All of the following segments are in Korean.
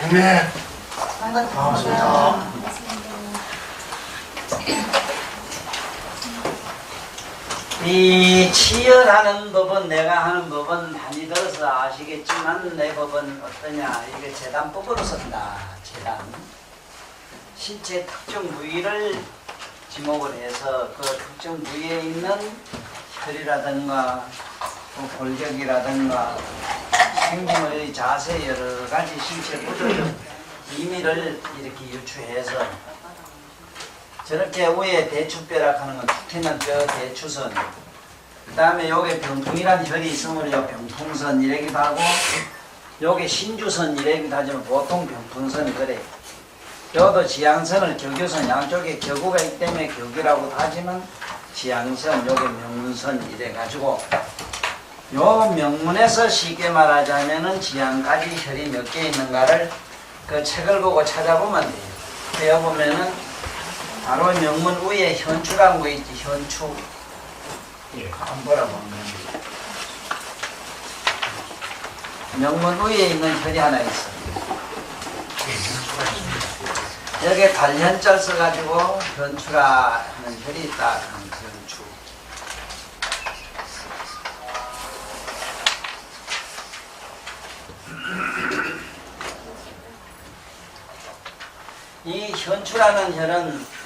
네. 반갑습니다. 이 치열하는 법은 내가 하는 법은 많이 들어서 아시겠지만 내 법은 어떠냐. 이게 재단법으로 쓴다. 재단. 신체 특정 부위를 지목을 해서 그 특정 부위에 있는 혈이라든가 또 골격이라든가 생김의 자세 여러 가지 신체 구조적 의미를 이렇게 유추해서 저렇게 위에 대추뼈라 하는 건 툭 튀는 뼈 대추선, 그 다음에 요게 병풍이라는 혈이 있으므로 요 병풍선 이래기도 하고, 요게 신주선 이래기도 하지만 보통 병풍선이 그래. 요도 지향선을 격유선, 양쪽에 격우가 있기 때문에 격유라고도 하지만 지향선, 요게 명문선 이래가지고, 요 명문에서 쉽게 말하자면은 지향까지 혈이 몇 개 있는가를 그 책을 보고 찾아보면 돼요. 배워 보면은 바로 명문 위에 현추라는 거 있지. 현추. 한번 보라고. 명문 위에 있는 혈이 하나 있어. 여기에 달현자를 써가지고 현추라 하는 혈이 있다. 현추. 이 현추라는 혈은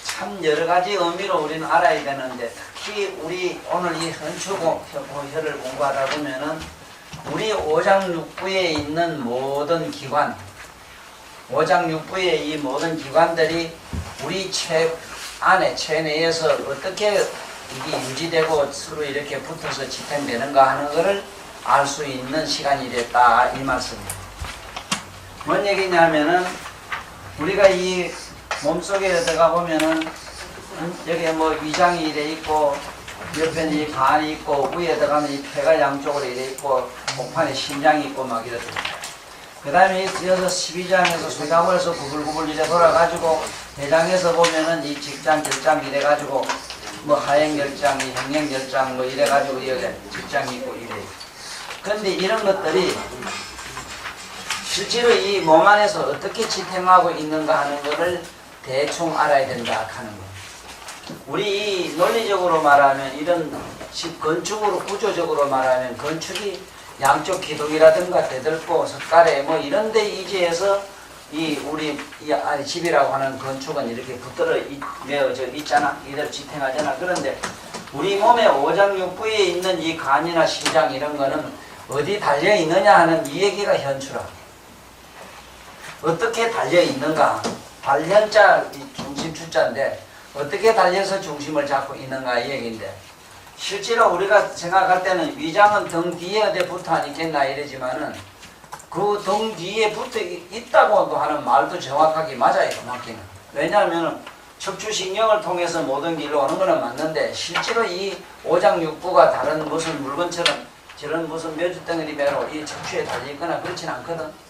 참 여러 가지 의미로 우리는 알아야 되는데, 특히 우리 오늘 이 현추혈을 공부하다 보면은 우리 오장육부에 있는 모든 기관, 오장육부의 이 모든 기관들이 우리 체 안에, 체내에서 어떻게 이게 유지되고 서로 이렇게 붙어서 지탱되는가 하는 것을 알 수 있는 시간이 됐다, 이 말씀입니다. 뭔 얘기냐면은 우리가 이 몸속에 들어가 보면은 여기에 뭐 위장이 이래 있고 옆에는 이 간이 있고 위에 들어가면 이 폐가 양쪽으로 이래 있고 목판에 심장이 있고 막 이렇게. 그 다음에 여기서 12장에서 소장원에서 구불구불 이래 돌아가지고 대장에서 보면은 이 직장 결장 이래 가지고 뭐 하행결장, 이 행행결장 뭐 이래 가지고 여기 직장이 있고 이래. 그런데 이런 것들이 실제로 이 몸 안에서 어떻게 지탱하고 있는가 하는 것을 대충 알아야 된다 하는 거. 우리 이 논리적으로 말하면 이런 건축으로 구조적으로 말하면 건축이 양쪽 기둥이라든가 대들보, 석가래 뭐 이런 데 의지해서 이 우리 이 집이라고 하는 건축은 이렇게 붙들어 매어져 있잖아. 이대로 지탱하잖아. 그런데 우리 몸의 오장육부에 있는 이 간이나 심장 이런 거는 어디 달려 있느냐 하는 이 얘기가 현추라. 어떻게 달려 있는가? 달현자 중심 추자인데 어떻게 달려서 중심을 잡고 있는가 이 얘기인데, 실제로 우리가 생각할 때는 위장은 등 뒤에 어디 붙어 안 있겠나 이러지만은 그 등 뒤에 붙어 있다고도 하는 말도 정확하게 맞아요. 맞기는. 왜냐하면 척추신경을 통해서 모든 길로 오는 거는 맞는데, 실제로 이 오장육부가 다른 무슨 물건처럼 저런 무슨 묘주덩어리 매로 이 척추에 달려있거나 그렇진 않거든.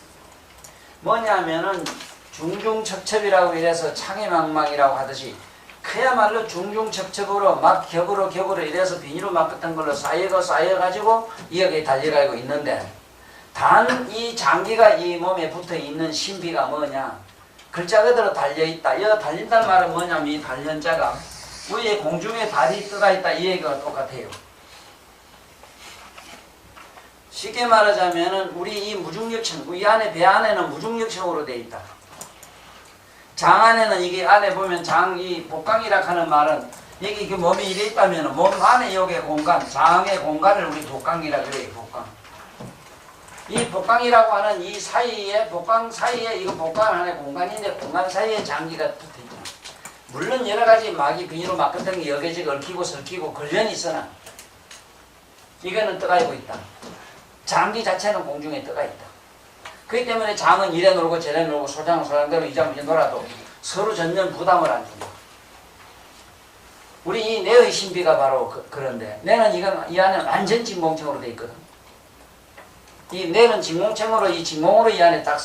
뭐냐면은 중중첩첩이라고 이래서 창의망망이라고 하듯이 그야말로 중중첩첩으로 막 겹으로 이래서 비닐로 막았던 걸로 쌓여가지고 여기에 달려가고 있는데, 단 이 장기가 이 몸에 붙어있는 신비가 뭐냐, 글자 그대로 달려있다. 여기 달린다는 말은 뭐냐면 이 달현자가 위에 공중에 달이 떠다있다 이 얘기가 똑같아요. 쉽게 말하자면은 우리 이 무중력층, 이 안에 배 안에는 무중력층으로 되어 있다. 장 안에는 이게 안에 보면 이 복강이라 하는 말은 여기 그 몸이 이래 있다면은 몸 안에 여기 공간, 장의 공간을 우리 복강이라 그래요. 복강. 이 복강이라고 하는 이 사이에 복강 사이에 이거 복강 안에 공간인데 공간 사이에 장기가 붙어 있다. 물론 여러 가지 막이 비닐로 막았던 게 여기저기 얽히고 설키고 걸련이 있으나 이거는 떠가 있고 있다. 장기 자체는 공중에 떠가 있다. 그렇기 때문에 장은 이래 놀고 저래 놀고 소장은 소장대로 이장은 이제 놀아도 서로 전면 부담을 안 준다. 우리 이 뇌의 신비가 바로 그런데, 뇌는 이 안에 완전 진공층으로 되어 있거든. 이 뇌는 진공층으로 이 진공으로 이 안에 딱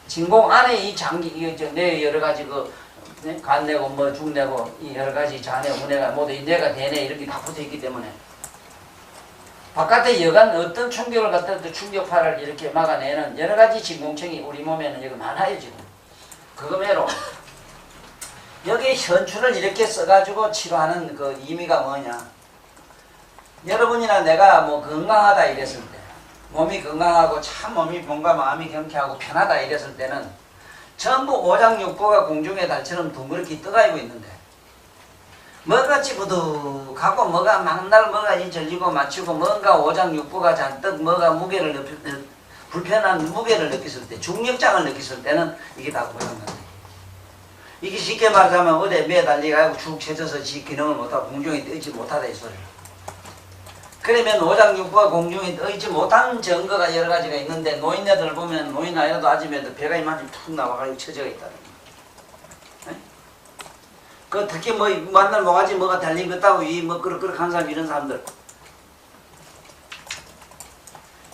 진공 안에 이 장기 뇌 여러 가지 간뇌고 뭐 중뇌고 이 여러 가지 자뇌 우뇌가 모두 이 뇌가 대뇌 이렇게 다 붙어 있기 때문에 바깥에 여간 어떤 충격을 갖다도 충격파를 이렇게 막아내는 여러 가지 진공청이 우리 몸에는 여기 많아요 지금. 그거 매로 여기 현추를 이렇게 써가지고 치료하는 그 의미가 뭐냐? 여러분이나 내가 뭐 건강하다 이랬을 때, 몸이 건강하고 참 몸이 몸과 마음이 경쾌하고 편하다 이랬을 때는 전부 오장육부가 공중의 달처럼 둥그렇게 떠가지고 있는데 뭐같이 부득하고 뭐가 막날 뭐가 이 절리고 맞추고 뭔가 오장육부가 잔뜩 뭐가 무게를 불편한 무게를 느꼈을 때 중력장을 느꼈을 때는 이게 다 고장난다. 이게 쉽게 말하자면 어디에 매달려가지고 축 쳐져서 지 기능을 못하고 공중에 떠있지 못하다 이 소리야. 그러면 오장육부가 공중에 떠있지 못한 증거가 여러 가지가 있는데 노인네들 보면 노인 아니라도 아줌매들 배가 이만큼 툭 나와가지고 쳐져 있다는 거야. 그 특히 뭐 만날 뭐가지 뭐가 달린 것 따고 이뭐 그럭그럭 한 사람 이런 사람들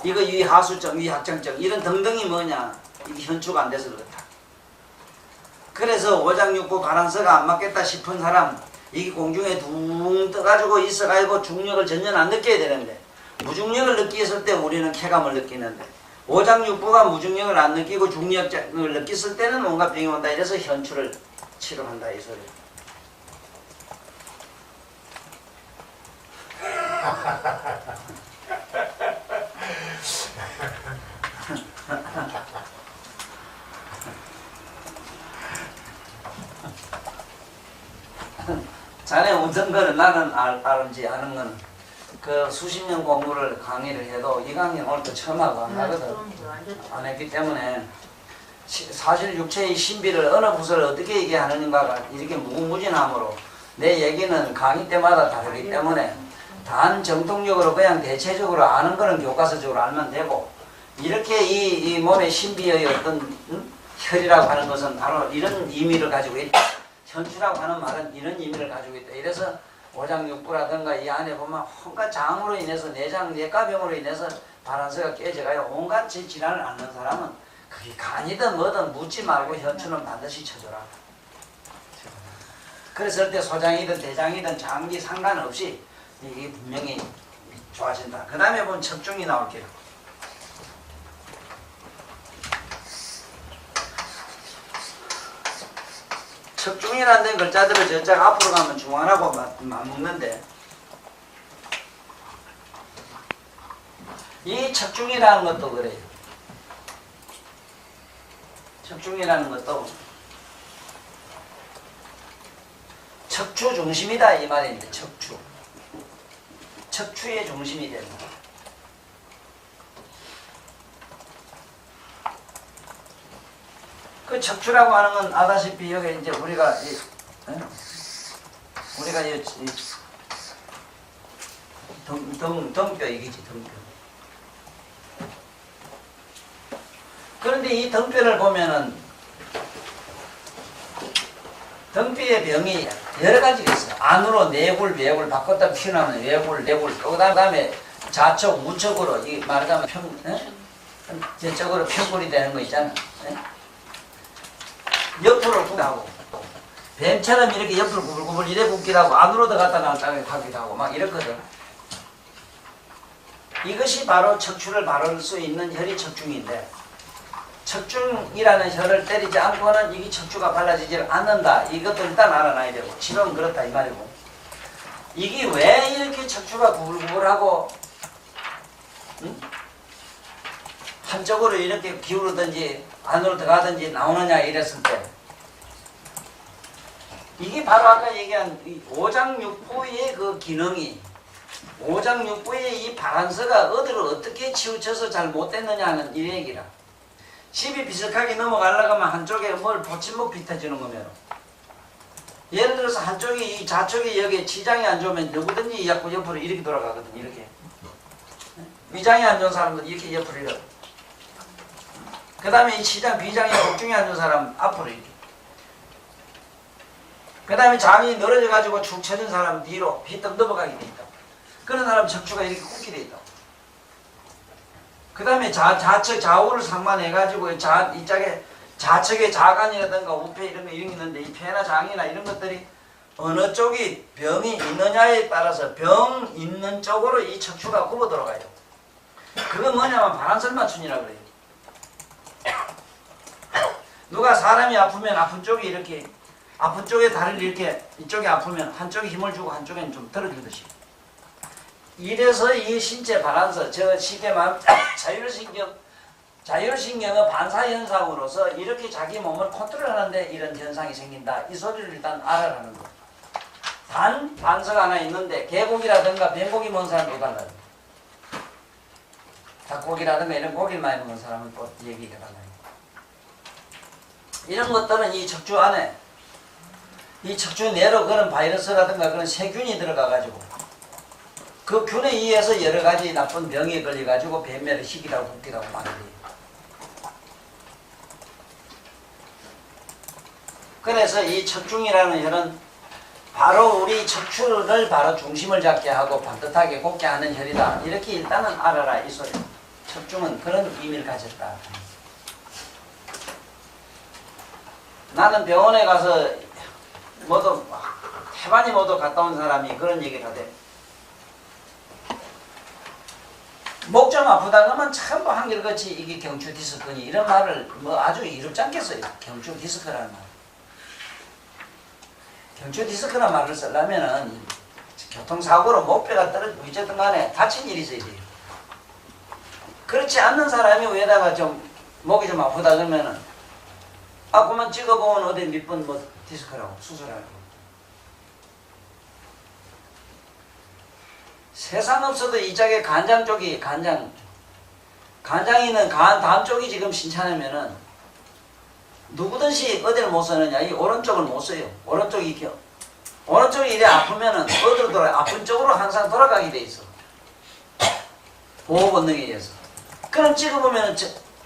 이거 이 하수증 이 학장증 이런 등등이 뭐냐 이게 현추가 안 돼서 그렇다. 그래서 오장육부 바란서가 안 맞겠다 싶은 사람 이게 공중에 둥 떠가지고 있어가지고 중력을 전혀 안 느껴야 되는데 무중력을 느꼈을 때 우리는 쾌감을 느끼는데 오장육부가 무중력을 안 느끼고 중력을 느꼈을 때는 뭔가 병이 온다 이래서 현추를 치료한다 이 소리. 자네 웃은 거는 나는 알지 않은 거는 그 수십 년 공부를 강의를 해도 이 강의는 오늘 또 처음 하고 안 하거든. 안 했기 때문에 사실 육체의 신비를 어느 부서를 어떻게 얘기하느냐가 이렇게 무궁무진함으로 내 얘기는 강의 때마다 다르기 때문에 단 정통적으로 그냥 대체적으로 아는 거는 교과서적으로 알면 되고 이렇게 이 몸의 신비의 어떤 혈이라고 하는 것은 바로 이런 의미를 가지고 있다. 현추라고 하는 말은 이런 의미를 가지고 있다. 이래서 오장육부라든가 이 안에 보면 온갖 장으로 인해서 내장 뇌가병으로 인해서 바란서가 깨져가요. 온갖 질환을 앓는 사람은 그게 간이든 뭐든 묻지 말고 현추는 반드시 쳐줘라. 그랬을 때 소장이든 대장이든 장기 상관없이 이게 분명히 좋아진다. 그 다음에 보면 척중이 나올게요. 척중이라는 글자들을 저짝 앞으로 가면 중환하고 맞먹는데 이 척중이라는 것도 그래요. 척중이라는 것도 척추 중심이다 이 말인데 척추의 중심이 되는 거야. 그 척추라고 하는 건 아다시피 여기 이제 우리가 등뼈 이기지 등뼈. 그런데 이 등뼈를 보면은 등뼈의 병이 여러 가지가 있어요. 안으로 내골, 외골 바꿨다 튀어나오는 외골, 내골. 그 다음에 좌측, 우측으로 이 말하자면 저쪽으로 편골이 되는 거 있잖아. 옆으로 굽하고 뱀처럼 이렇게 옆으로 구불구불 이래 굽기도 하고 안으로 들어갔다 나왔다 하기도 하고 막 이렇거든. 이것이 바로 척추를 바를 수 있는 혈이 척중인데 척중이라는 혈을 때리지 않고는 이게 척추가 발라지지 않는다. 이것도 일단 알아놔야 되고 치료는 그렇다 이 말이고 이게 왜 이렇게 척추가 구불구불하고 한쪽으로 이렇게 기울어든지 안으로 들어가든지 나오느냐 이랬을 때 이게 바로 아까 얘기한 이 오장육부의 그 기능이 오장육부의 이 바란서가 어디로 어떻게 치우쳐서 잘 못됐느냐는 이 얘기라. 십이 비석하게 넘어가려고 하면 한쪽에 뭘 보침목 비켜주는 거면 예를 들어서 한쪽이 이 좌측이 여기에 치장이 안 좋으면 누구든지 자꾸 옆으로 이렇게 돌아가거든. 이렇게 위장이 안 좋은 사람들 이렇게 옆으로 이렇게 그 다음에 이 치장, 비장이 복중이 안 좋은 사람 앞으로 이렇게 그 다음에 장이 늘어져가지고 축 처진 사람 뒤로 휘떡 넘어가게 돼 있다. 그런 사람 척추가 이렇게 굽게 돼 있다. 그 다음에 좌측, 좌우를 상반해가지고 이쪽에 좌측에 자간이라든가 우폐 이런 거 있는데 이 폐나 장이나 이런 것들이 어느 쪽이 병이 있느냐에 따라서 병 있는 쪽으로 이 척추가 굽어 들어가요. 그건 뭐냐면 반환선 맞춤이라 그래요. 누가 사람이 아프면 아픈 쪽이 이렇게 아픈 쪽에 다리를 이렇게 이쪽이 아프면 한쪽에 힘을 주고 한쪽에는 좀 덜어주듯이. 이래서 이 신체 반환선, 저 쉽게 말하면 자율신경의 반사현상으로서 이렇게 자기 몸을 컨트롤하는데 이런 현상이 생긴다. 이 소리를 일단 알아라는 거. 단 반서가 하나 있는데 개고기라든가 뱀고기 먹는 사람도 달라요. 닭고기라든가 이런 고기를 많이 먹는 사람은 또 얘기가 달라요. 이런 것들은 이 척추 안에 이 척추 내로 그런 바이러스라든가 그런 세균이 들어가가지고 그 균에 의해서 여러 가지 나쁜 병에 걸려가지고 뱀매를 희기라고 붓기라고 만들어요. 그래서 이 척중이라는 혈은 바로 우리 척추를 바로 중심을 잡게 하고 반듯하게 곱게 하는 혈이다. 이렇게 일단은 알아라 이 소리. 척중은 그런 의미를 가졌다. 나는 병원에 가서 모두 태반이 모두 갔다 온 사람이 그런 얘기를 하대. 목 좀 아프다 그러면 참 뭐 한결같이 이게 경추 디스크니 이런 말을 뭐 아주 이롭지 않겠어요. 경추 디스크라는 말. 경추 디스크라는 말을 쓰려면은 교통사고로 목뼈가 떨어지고 어쨌든 간에 다친 일이 있어야 돼요. 그렇지 않는 사람이 위에다가 좀 목이 좀 아프다 그러면은 그만 찍어보면 어디 몇 번 뭐 디스크라고 수술하고. 세상 없어도 이 짝에 간장 쪽이 간장이 있는 간 다음 쪽이 지금 신찮으면은 누구든지 어디를 못 쓰느냐 이 오른쪽을 못 써요. 오른쪽이 이래 아프면은 어디로 돌아요? 아픈 쪽으로 항상 돌아가게 돼 있어. 보호 본능에 의해서. 그럼 찍어보면은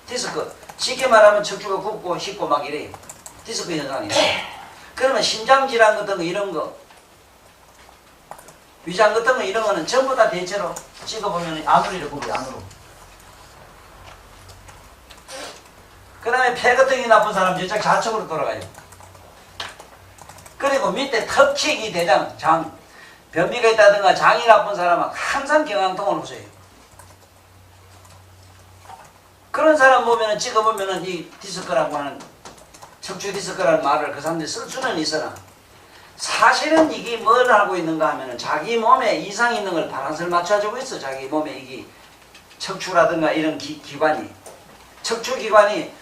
디스크 쉽게 말하면 척추가 굽고 씹고 막 이래요. 디스크 현상이에요. 그러면 심장 질환 같은 거 이런 거 위장 같은 거 이런 거는 전부 다 대체로 찍어보면 안으로 이렇게 굽어요. 안으로. 그 다음에 폐 같은 게 나쁜 사람 저쪽 좌측으로 돌아가요. 그리고 밑에 특히 이 대장, 장, 변비가 있다든가 장이 나쁜 사람은 항상 경황통을 보세요. 그런 사람 보면은 찍어보면은 이 디스크라고 하는 척추 디스크라는 말을 그 사람들이 쓸 수는 있으나 사실은 이게 뭘 하고 있는가 하면은 자기 몸에 이상이 있는 걸 바란스를 맞춰주고 있어. 자기 몸에 이게 척추라든가 이런 기관이 척추기관이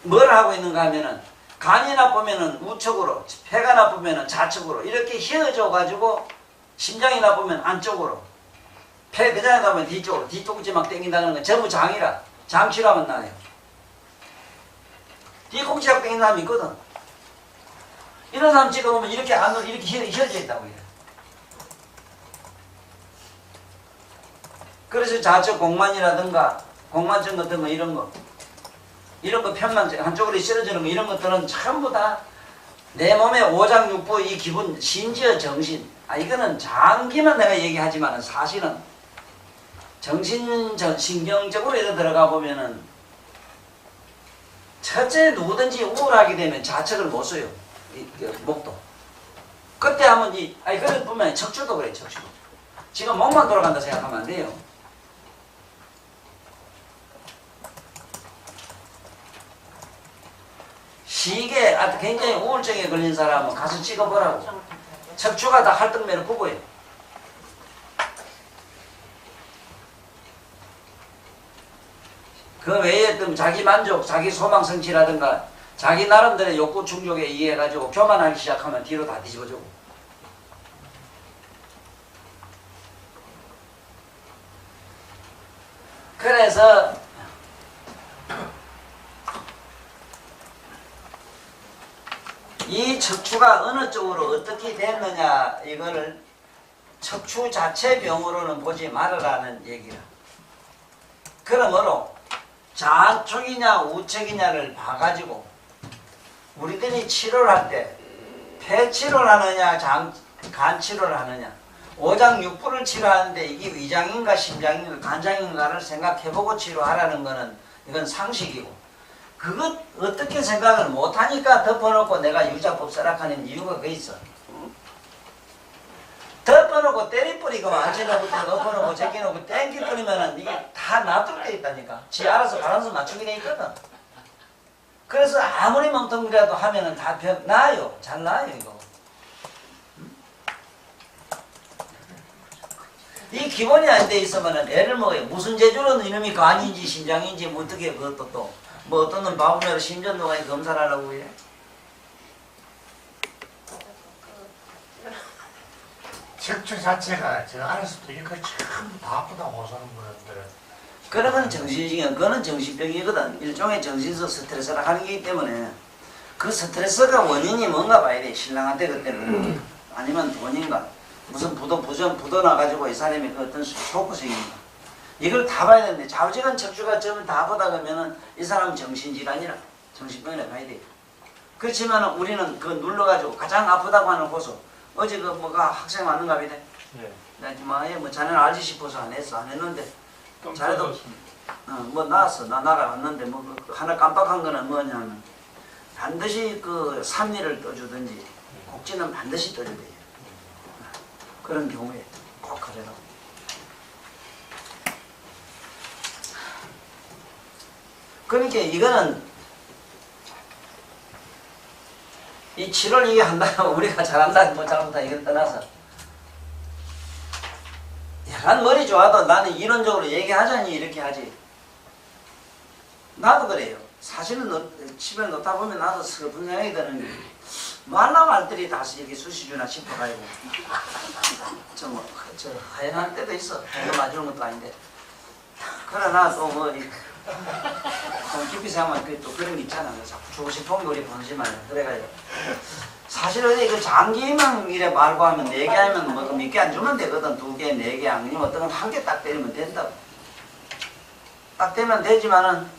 뭘 하고 있는가 하면은 간이 나쁘면은 우측으로, 폐가 나쁘면은 좌측으로 이렇게 휘어져 가지고 심장이 나쁘면 안쪽으로, 폐 대장이 나쁘면 뒤쪽으로, 뒤통수 막 땡긴다는 건 전부 장이라 장치라면 나요. 뒤꿈치하고 땡긴 사람이 있거든. 이런 사람 찍어보면 이렇게 안으로 이렇게 휘어져 있다고 해요. 그래서 좌측 공만이라든가 공만증 같은 거 이런 거 편만 한쪽으로 쓰러지는 거 이런 것들은 전부 다 내 몸의 오장육부 이 기분 심지어 정신 이거는 장기만 내가 얘기하지만 사실은 신경적으로 예를 들어가 보면은 첫째 누구든지 우울하게 되면 좌측을 못 써요. 목도. 그때 하면 그럴 뿐만 아니라 척추도 그래. 척추도. 지금 목만 돌아간다 생각하면 안 돼요. 시계 굉장히 우울증에 걸린 사람은 가서 찍어보라고. 척추가 다 할등매를 굽어요. 그 외에 또 자기 만족, 자기 소망 성취라든가 자기 나름대로 욕구 충족에 의해가지고 교만하기 시작하면 뒤로 다 뒤집어지고. 그래서 이 척추가 어느 쪽으로 어떻게 됐느냐 이거를 척추 자체 병으로는 보지 말으라는 얘기라. 그러므로 좌측이냐 우측이냐를 봐가지고 우리들이 치료를 할 때 폐 치료를 하느냐 간 치료를 하느냐 오장육부를 치료하는데 이게 위장인가 심장인가 간장인가를 생각해보고 치료하라는 거는 이건 상식이고 그것 어떻게 생각을 못하니까 덮어놓고 내가 유자법 써락하는 이유가 그 있어. 덮어놓고 때리뿌리고 앉혀놓고 덮어놓고 제끼놓고 땡기뿌리면은 이게 다 놔두게 있다니까. 지 알아서 바란스 맞추게 돼 있거든. 그래서 아무리 멍텅이라도 하면은 다 나아요. 잘 나아요 이거. 이 기본이 안 돼 있으면은 애를 먹어요. 무슨 재주로는 이놈이 간인지 심장인지 뭐 어떻게 그것도 또 뭐 어떤 놈 바보매로 심전도가 검사를 하려고 해. 척추 자체가 저 안에서도 이거 전부 다 아프다고 하는 분들. 그러면 정신증이야. 그거는 정신병이거든. 일종의 정신적 스트레스라 하는 거기 때문에 그 스트레스가 원인이 뭔가 봐야 돼. 신랑한테 그때는 아니면 돈인가 무슨 부도 나가지고 이 사람이 그 어떤 속구성인가 이걸 다 봐야 되는데 좌우지간 척추가 전부 다 아프다 그러면은 이 사람은 정신질환이라 정신병이라 봐야 돼. 그렇지만 우리는 그 눌러가지고 가장 아프다고 하는 곳은 어제 그 뭐가 학생 왔는가 보네. 네. 뭐 자네는 알지 싶어서 안 했는데 자네도 뭐 나왔어. 나 나가왔는데 뭐 하나 깜빡한 거는 뭐냐면 반드시 그 삼리를 떠주든지 곡지는 반드시 떠줘야 돼요. 그런 경우에 꼭 그래라. 그러니까 이거는 이 7월 이게 한다고 우리가 잘한다 뭐 잘못한다 이걸 떠나서 약간 머리 좋아도 나는 이론적으로 얘기하자니 이렇게 하지. 나도 그래요. 사실은 집에 놓다 보면 나도 슬픈 생각이 드는 게 말라 말들이 다시 이렇게 수시주나 싶어가지고 저 하연할 때도 있어. 이거 맞추는 것도 아닌데 그러나 또 뭐 좀 깊이 생각하면 또 그런 게 있잖아. 자꾸 주고 싶은 게 우리 본심만 그래가지고 사실은 이거 장기만 이래 말고 하면 4개 하면 뭐 몇 개 안 주면 되거든. 2개, 4개 아니면 어떤 건 1개 딱 때리면 된다고. 딱 되면 되지만은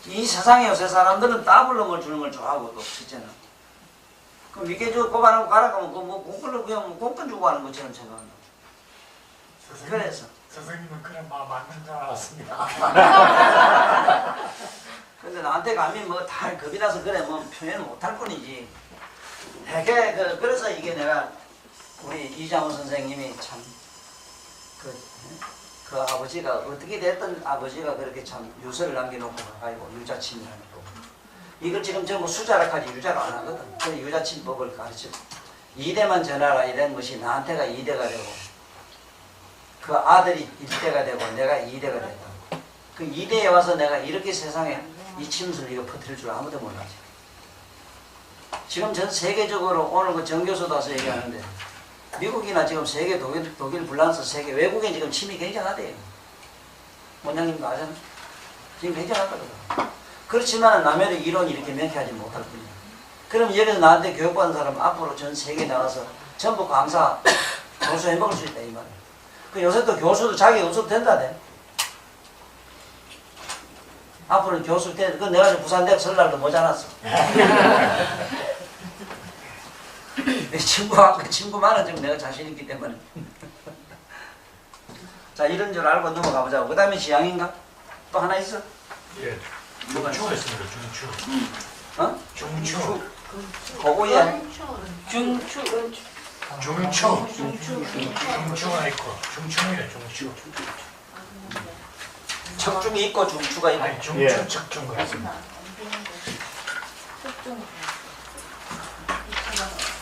이 세상에 요새 사람들은 더블로 뭘 주는 걸 좋아하고 또 실제는 그럼 몇 개 주고 꼽아놓고 가라 그러면 그뭐 공권을 그냥 공권 주고 하는 것처럼 생각한다. 그래서 선생님은 그런 마음 맞는 줄 알았습니다. 근데 나한테 감히 뭐 다 겁이 나서 그래 뭐 표현 못할 뿐이지. 되게 그래서 이게 내가 우리 이장호 선생님이 참 그 아버지가 어떻게 됐든 아버지가 그렇게 참 유서를 남겨놓고 가지고 유자침이라는 법. 이걸 지금 전부 수자락하지 유자로 안 하거든. 그 유자침법을 가르쳐. 2대만 전하라 이런 것이 나한테가 2대가 되고 그 아들이 1대가 되고 내가 2대가 됐다. 그 2대에 와서 내가 이렇게 세상에 이 침수를 이거 퍼뜨릴 줄 아무도 몰라지. 지금 전 세계적으로 오늘 그 정교수도 와서 얘기하는데 미국이나 지금 세계 독일 불란서 세계 외국에 지금 침이 굉장하대요. 원장님도 아잖아. 지금 굉장하거든. 그렇지만 남의 이론이 이렇게 명쾌하지 못할 뿐이야. 그럼 여기서 나한테 교육받은 사람 앞으로 전 세계 나가서 전부 강사 교수 해먹을 수 있다 이 말이야. 그 요새 또 교수도 자기 없어도 된다대. 앞으로는 교수 때, 그 내가 부산대학 설날도 모자랐어. 내 친구 많은 좀 내가 자신 있기 때문에. 자, 이런 줄 알고 넘어가 보자고. 그 다음에 지향인가? 또 하나 있어? 예. 뭐가 중추가 있습니다. 중추. 어? 중추. 그거야. 중추가 있고 중추입니다. 중추. 척중이 있고 중추가 있고. 아니 중추 척추가 있습니다.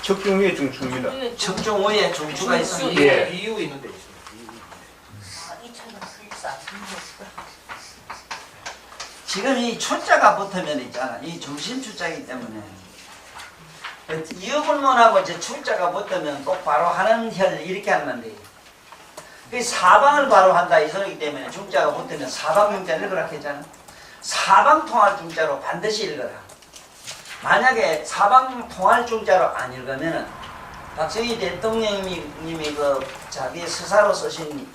척중 위에 중추입니다. 척중 위에 중추가 있어. 예. 이유 있는데 있습니다. 지금 이 초자가 붙으면 있잖아. 이 중심추자이기 때문에. 이어불문하고 이제 출자가 붙으면 똑바로 하는 혈 이렇게 하면 돼. 그 사방을 바로 한다 이 소리이기 때문에 중자가 붙으면 사방중자 읽으라 했잖아. 사방 통할 중자로 반드시 읽어라. 만약에 사방 통할 중자로 안 읽으면은 박정희 대통령님이 그 자기 서사로 쓰신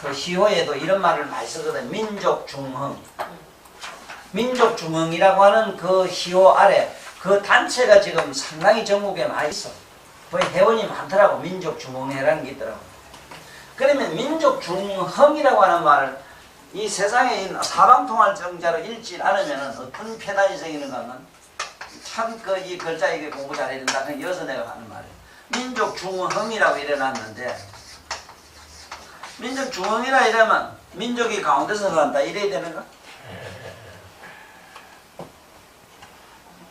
그 시호에도 이런 말을 많이 쓰거든. 민족중흥. 민족중흥이라고 하는 그 시호 아래 그 단체가 지금 상당히 전국에 많이 있어. 거의 회원이 많더라고. 민족중흥회라는 게 있더라고. 그러면 민족중흥이라고 하는 말을 이 세상에 있는 사방통할정자로 읽지 않으면 어떤 패단이 생기는가 하면 참 그 이 글자 이게 공부 잘해야 된다. 그냥 이어서 내가 하는 말이에요. 민족 중흥이라고 이래놨는데 민족 중흥이라 이러면 민족이 가운데서 산다 이래야 되는가?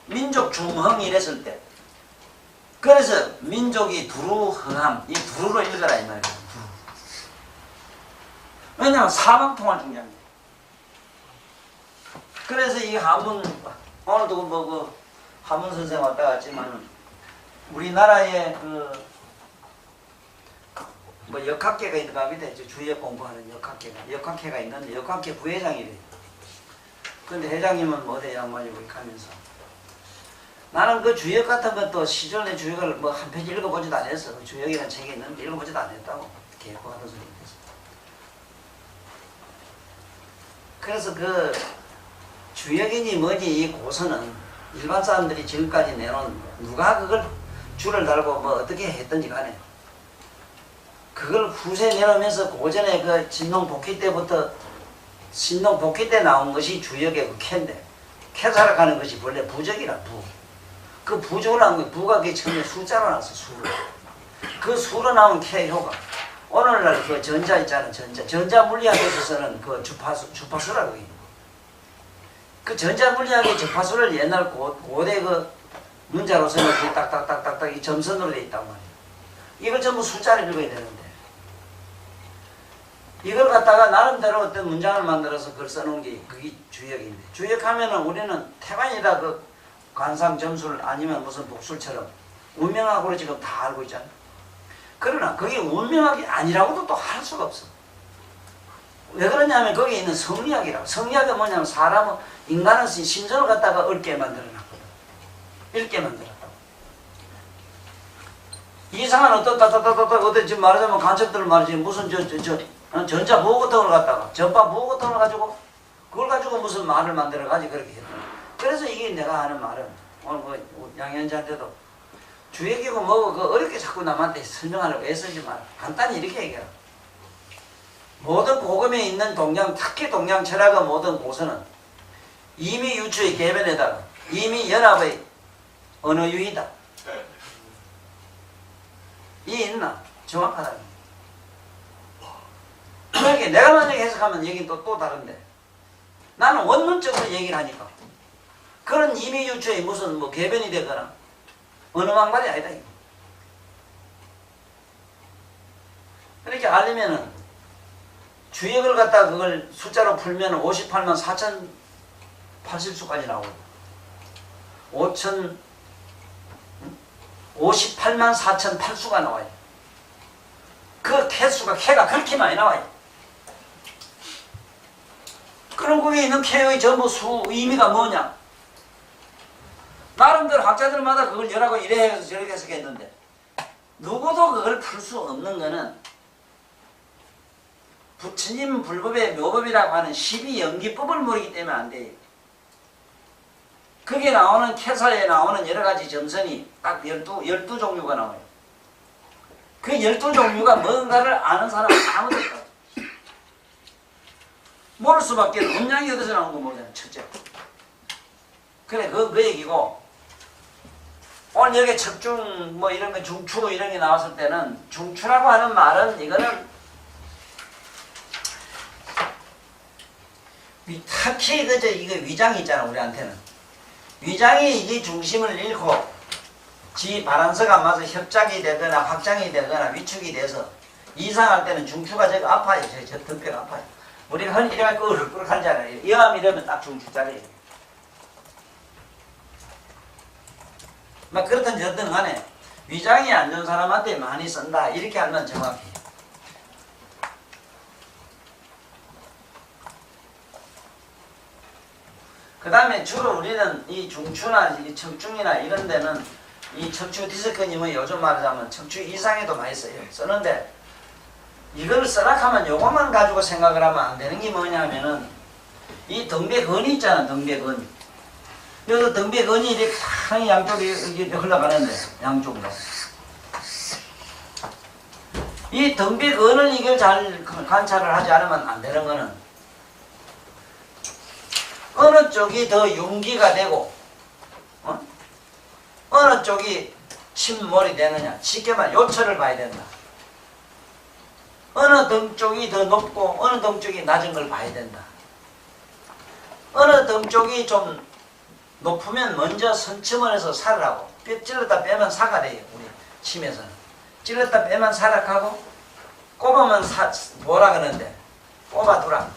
민족 중흥 이랬을 때 그래서 민족이 두루흥함 이 두루로 읽어라 이 말이야. 두루. 왜냐하면 사방통할 중요합니다. 그래서 이 한문 오늘도 뭐 한문 선생 왔다 갔지만 우리나라에 뭐 역학계가 있는가 합니다. 주역 공부하는 역학회가 있는데 역학회 부회장이래요. 근데 회장님은 뭐 어디 양반이고 이렇게 하면서 나는 그 주역 같은 것도 시전의 주역을 뭐 한 페이지 읽어보지도 않았어. 그 주역이라는 책이 있는데 읽어보지도 않았다고 개코하던 소리 했어. 그래서 그 주역이니 뭐니 이 고서는 일반 사람들이 지금까지 내놓은 누가 그걸 줄을 달고 뭐 어떻게 했든지 간에 그걸 후세 내놓으면서 고전에 그 신농 복귀 때부터 신농 복귀 때 나온 것이 주역의 그 캐인데 캐사를 가는 것이 원래 부적이라 부. 그 부적으로 나온 게 부가 그 처음에 숫자로 나왔어 수로. 그 수로 나온 캐효가 오늘날 그 전자 있잖아 전자 물리학에 있어서는 그 주파수라고 해요. 그 전자 물리학의 주파수를 옛날 고대 그 문자로서는 딱딱딱딱딱 이 점선으로 돼 있단 말이에요. 이걸 전부 숫자를 읽어야 되는데 이걸 갖다가 나름대로 어떤 문장을 만들어서 그걸 써놓은 게 그게 주역인데 주역하면은 우리는 태관이다 그 관상 점술 아니면 무슨 복술처럼 운명학으로 지금 다 알고 있잖아. 그러나 그게 운명학이 아니라고도 또 할 수가 없어. 왜 그러냐면 거기에 있는 성리학이라고. 성리학은 뭐냐면 사람은 인간은 심정을 갖다가 얽게 만들어놨거든. 읽게 만들었다고. 이상한 어떤 지금 말하자면 간첩들 말이지 무슨 전자 보호 같은 걸 갖다가 전파 보호 같은 걸 가지고 그걸 가지고 무슨 말을 만들어 가지고 그렇게 했다. 그래서 이게 내가 하는 말은 오늘 뭐 양현자한테도 주역이고 뭐고 그 어렵게 자꾸 남한테 설명하려고 애쓰지 마라. 간단히 이렇게 얘기해라. 모든 고금에 있는 동양, 특히 동양 철학의 모든 고서는 이미 유추의 개변에다가 이미 연합의 언어유희다. 이 있나? 정확하다. 그러니까 내가 만약에 해석하면 얘기는 또 다른데 나는 원론적으로 얘기를 하니까 그런 이미 유추의 무슨 뭐 개변이 되거나 언어 망발이 아니다. 이거. 그렇게 알려면은 주역을 갖다 그걸 숫자로 풀면 58만 4,080수까지 나오고 58만 4,008수가 나와요. 그 캐가 그렇게 많이 나와요. 그럼 거기에 있는 캐의 전부 의미가 뭐냐? 나름대로 학자들마다 그걸 열하고 이래 해서 저렇게 해석했는데 누구도 그걸 풀 수 없는 거는 부처님 불법의 묘법이라고 하는 12연기법을 모르기 때문에 안 돼요. 거기에 나오는 캐사에 나오는 여러 가지 점선이 딱 12종류가 나와요. 그 12종류가 뭔가를 아는 사람은 아무도 없다. 모를 수밖에 음양이 어디서 나온 거 모르잖아요. 첫째. 그래 그 얘기고 오늘 여기 척중 뭐 이런 거 중추 이런 게 나왔을 때는 중추라고 하는 말은 이거는 특히 이거 위장이 있잖아 우리한테는 위장이 이게 중심을 잃고 지 바란서가 안 맞아서 협작이 되거나 확장이 되거나 위축이 돼서 이상할 때는 중추가 저기 아파요. 저 등뼈가 아파요. 우리가 흔히 이래가 끄르륵 하잖아요. 이암 이러면 딱 중추자리에요. 막 그렇든 저든 간에 위장이 안 좋은 사람한테 많이 쓴다 이렇게 하면 정확해요. 그 다음에 주로 우리는 이 중추나 이 척중이나 이런 데는 이 척추 디스크님은 요즘 말하자면 척추 이상에도 많이 써요. 쓰는데 이걸 써락하면 요것만 가지고 생각을 하면 안 되는 게 뭐냐면은 이 등배근이 있잖아. 등배근. 여기서 등배근이 이렇게 탕 양쪽이 이렇게 흘러가는데 양쪽으로. 이 등배근을 이걸 잘 관찰을 하지 않으면 안 되는 거는 어느 쪽이 더 용기가 되고 어느 쪽이 침몰이 되느냐. 쉽게 말해 요철을 봐야 된다. 어느 등 쪽이 더 높고 어느 등 쪽이 낮은 걸 봐야 된다. 어느 등 쪽이 좀 높으면 먼저 선침을 해서 살을 하고 찔렀다 빼면 사가 돼요. 우리 침에서는 찔렀다 빼면 사락하고 꼽으면 뭐라 그러는데 꼽아두라.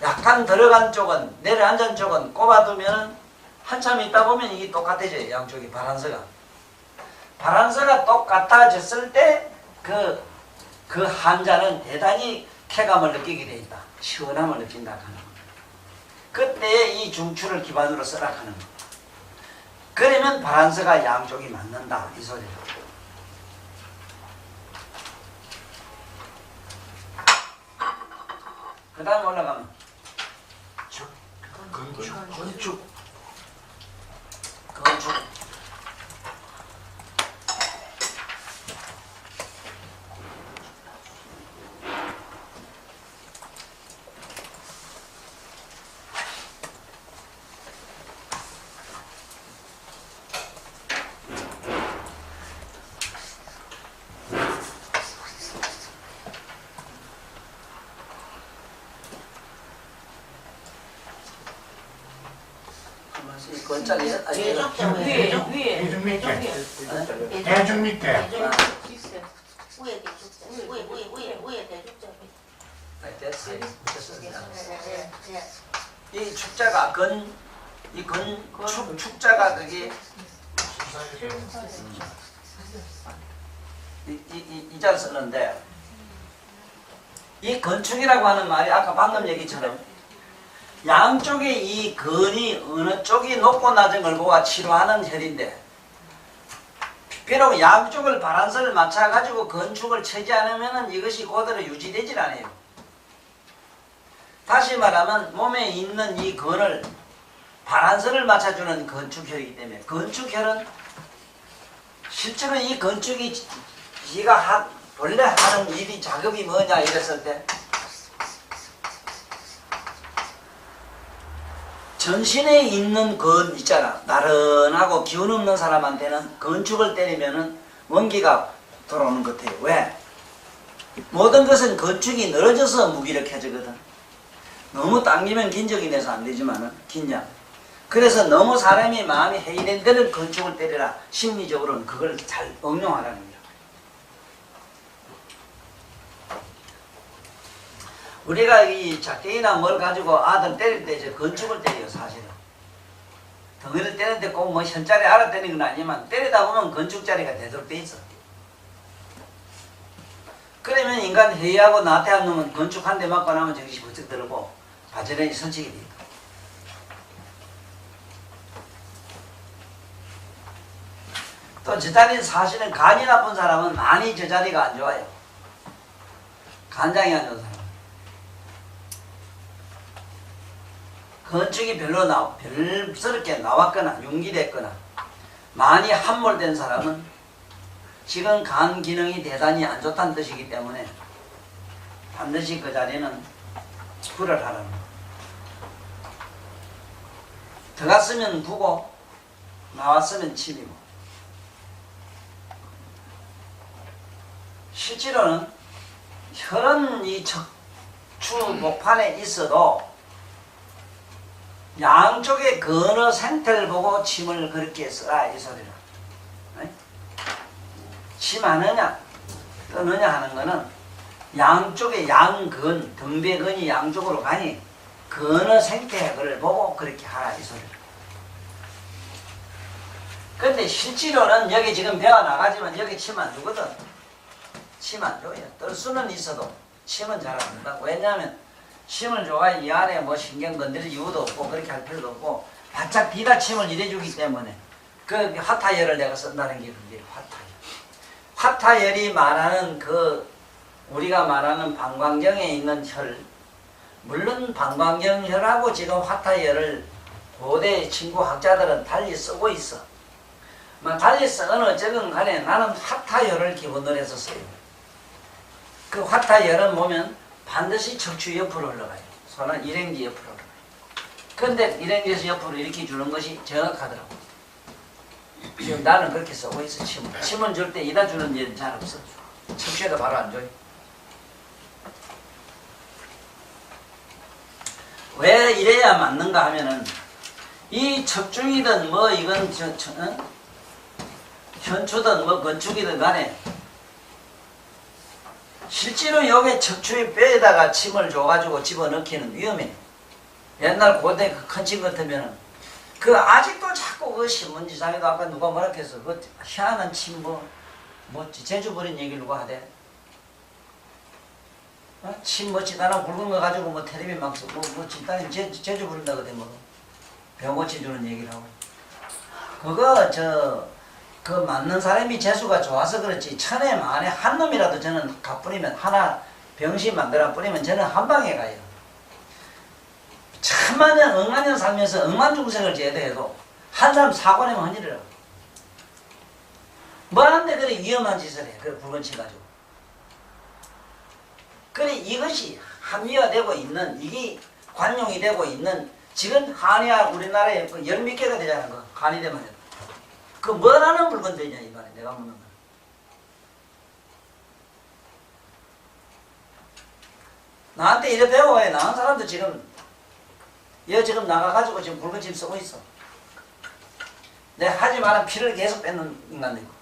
약간 들어간 쪽은 내려앉은 쪽은 꼽아두면 한참 있다 보면 이게 똑같아져요. 양쪽이 바란서가 똑같아졌을 때 그 한자는 대단히 쾌감을 느끼게 돼 있다. 시원함을 느낀다 하는 거. 그때 이 중추를 기반으로 쓰라 하는 거. 그러면 바란서가 양쪽이 맞는다 이 소리다. 그 다음에 올라가면 건축. 건짜리 대죽자 위에 대중 밑에. 대죽자 대중 밑에. 위에 대죽자 위에 대죽자 됐어요. 예. 이 축자가 축자가 그게 이 잘 쓰는데 이 건축이라고 하는 말이 아까 방금 얘기처럼 양쪽의 이 건이 어느 쪽이 높고 낮은 걸 보고 치료하는 혈인데 비록 양쪽을 바란서를 맞춰가지고 건축을 쳐지 않으면 이것이 그대로 유지되질 않아요. 다시 말하면 몸에 있는 이 건을 바란서를 맞춰주는 건축혈이기 때문에 건축혈은 실제로 이 건축이 지가 원래 하는 일이 작업이 뭐냐 이랬을 때 전신에 있는 건 있잖아. 나른하고 기운 없는 사람한테는 건축을 때리면은 원기가 돌아오는 것 같아요. 왜? 모든 것은 건축이 늘어져서 무기력해지거든. 너무 당기면 긴적이 돼서 안 되지만은 긴장. 그래서 너무 사람이 마음이 해이된 데는 건축을 때리라. 심리적으로는 그걸 잘 응용하라는 거야. 우리가 이 작대기나 뭘 가지고 아들 때릴 때 이제 건축을 때려요, 사실은. 덩어리를 때릴 때 꼭 뭐 현자리 알아 때리는 건 아니지만 때리다 보면 건축자리가 되도록 돼 있어. 그러면 인간 회의하고 나태한 놈은 건축 한 대 맞고 나면 정신이 번쩍 들고 바지런히 선치게 돼 있다. 또 저 자리는 사실은 간이 나쁜 사람은 많이 저 자리가 안 좋아요. 간장이 안 좋은 사람. 건축이 별스럽게 나왔거나 융기됐거나 많이 함몰된 사람은 지금 간 기능이 대단히 안 좋다는 뜻이기 때문에 반드시 그 자리는 불을 하라는 거예요. 들어갔으면 부고 나왔으면 침이고 실제로는 혈은 이 척추 목판에 있어도 양쪽의 근어 생태를 보고 침을 그렇게 써라 이 소리는. 침하느냐 떠느냐 하는 거는 양쪽의 양근 등배근이 양쪽으로 가니 근어 생태를 보고 그렇게 하라 이 소리는. 근데 실제로는 여기 지금 배가 나가지만 여기 침 안 주거든. 침 안 줘요. 뜰 수는 있어도 침은 잘 안 준다고. 왜냐하면 침을 줘야 이 안에 뭐 신경 건드릴 이유도 없고 그렇게 할 필요도 없고 바짝 비가 침을 일해주기 때문에 그 화타열을 내가 쓴다는 게 그게 화타열. 화타열이 말하는 그 우리가 말하는 방광경에 있는 혈, 물론 방광경혈하고 지금 화타열을 고대 친구 학자들은 달리 쓰고 있어. 달리 쓰거나 어쨌든 간에 나는 화타열을 기본으로 해서 써요. 그 화타열은 보면 반드시 척추 옆으로 흘러가요. 손은 일행지 옆으로 흘러가요. 그런데 일행지에서 옆으로 이렇게 주는 것이 정확하더라고. 지금 나는 그렇게 쓰고 있어. 침은 줄 때 이다 주는 일은 잘 없어. 척추에다 바로 안 줘요. 왜 이래야 맞는가 하면은 이 척중이든 뭐 이건 현추든 뭐 건축이든 간에 실제로 여기 척추의 뼈에다가 침을 줘가지고 집어넣기는 위험해. 옛날 고대 그 큰 침 같으면은 그 아직도 자꾸 그 신문지상에도 아까 누가 뭐라 했어. 그 희한한 침 뭐 제주 버린 얘기를 누가 하대. 침 뭐 지단한 굵은 거 가지고 뭐 텔레비 막 뭐 지단이 제주 부른다 그래 뭐 병고치 주는 얘기를 하고. 그거 그 맞는 사람이 재수가 좋아서 그렇지 천에 만에 한 놈이라도 저는 가 뿌리면 하나 병신 만들어 뿌리면 저는 한 방에 가요. 천만년 억만년 살면서 억만 중생을 제대해도 한 사람 사고 내면 헌일이라고. 뭐하는데 그래 위험한 짓을 해. 그래 붉은치 가지고. 그래 이것이 합리화되고 있는 이게 관용이 되고 있는 지금 한의학 우리나라에 그 열 몇 개가 되잖아. 그 한의대만 해도. 그 뭐라는 물건들이냐 이 말이야 내가 묻는 거. 나한테 이래 배워야 나은 사람도 지금 지금 나가가지고 지금 붉은침 쓰고 있어. 내가 하지 말은 피를 계속 뺏는 인간도 있고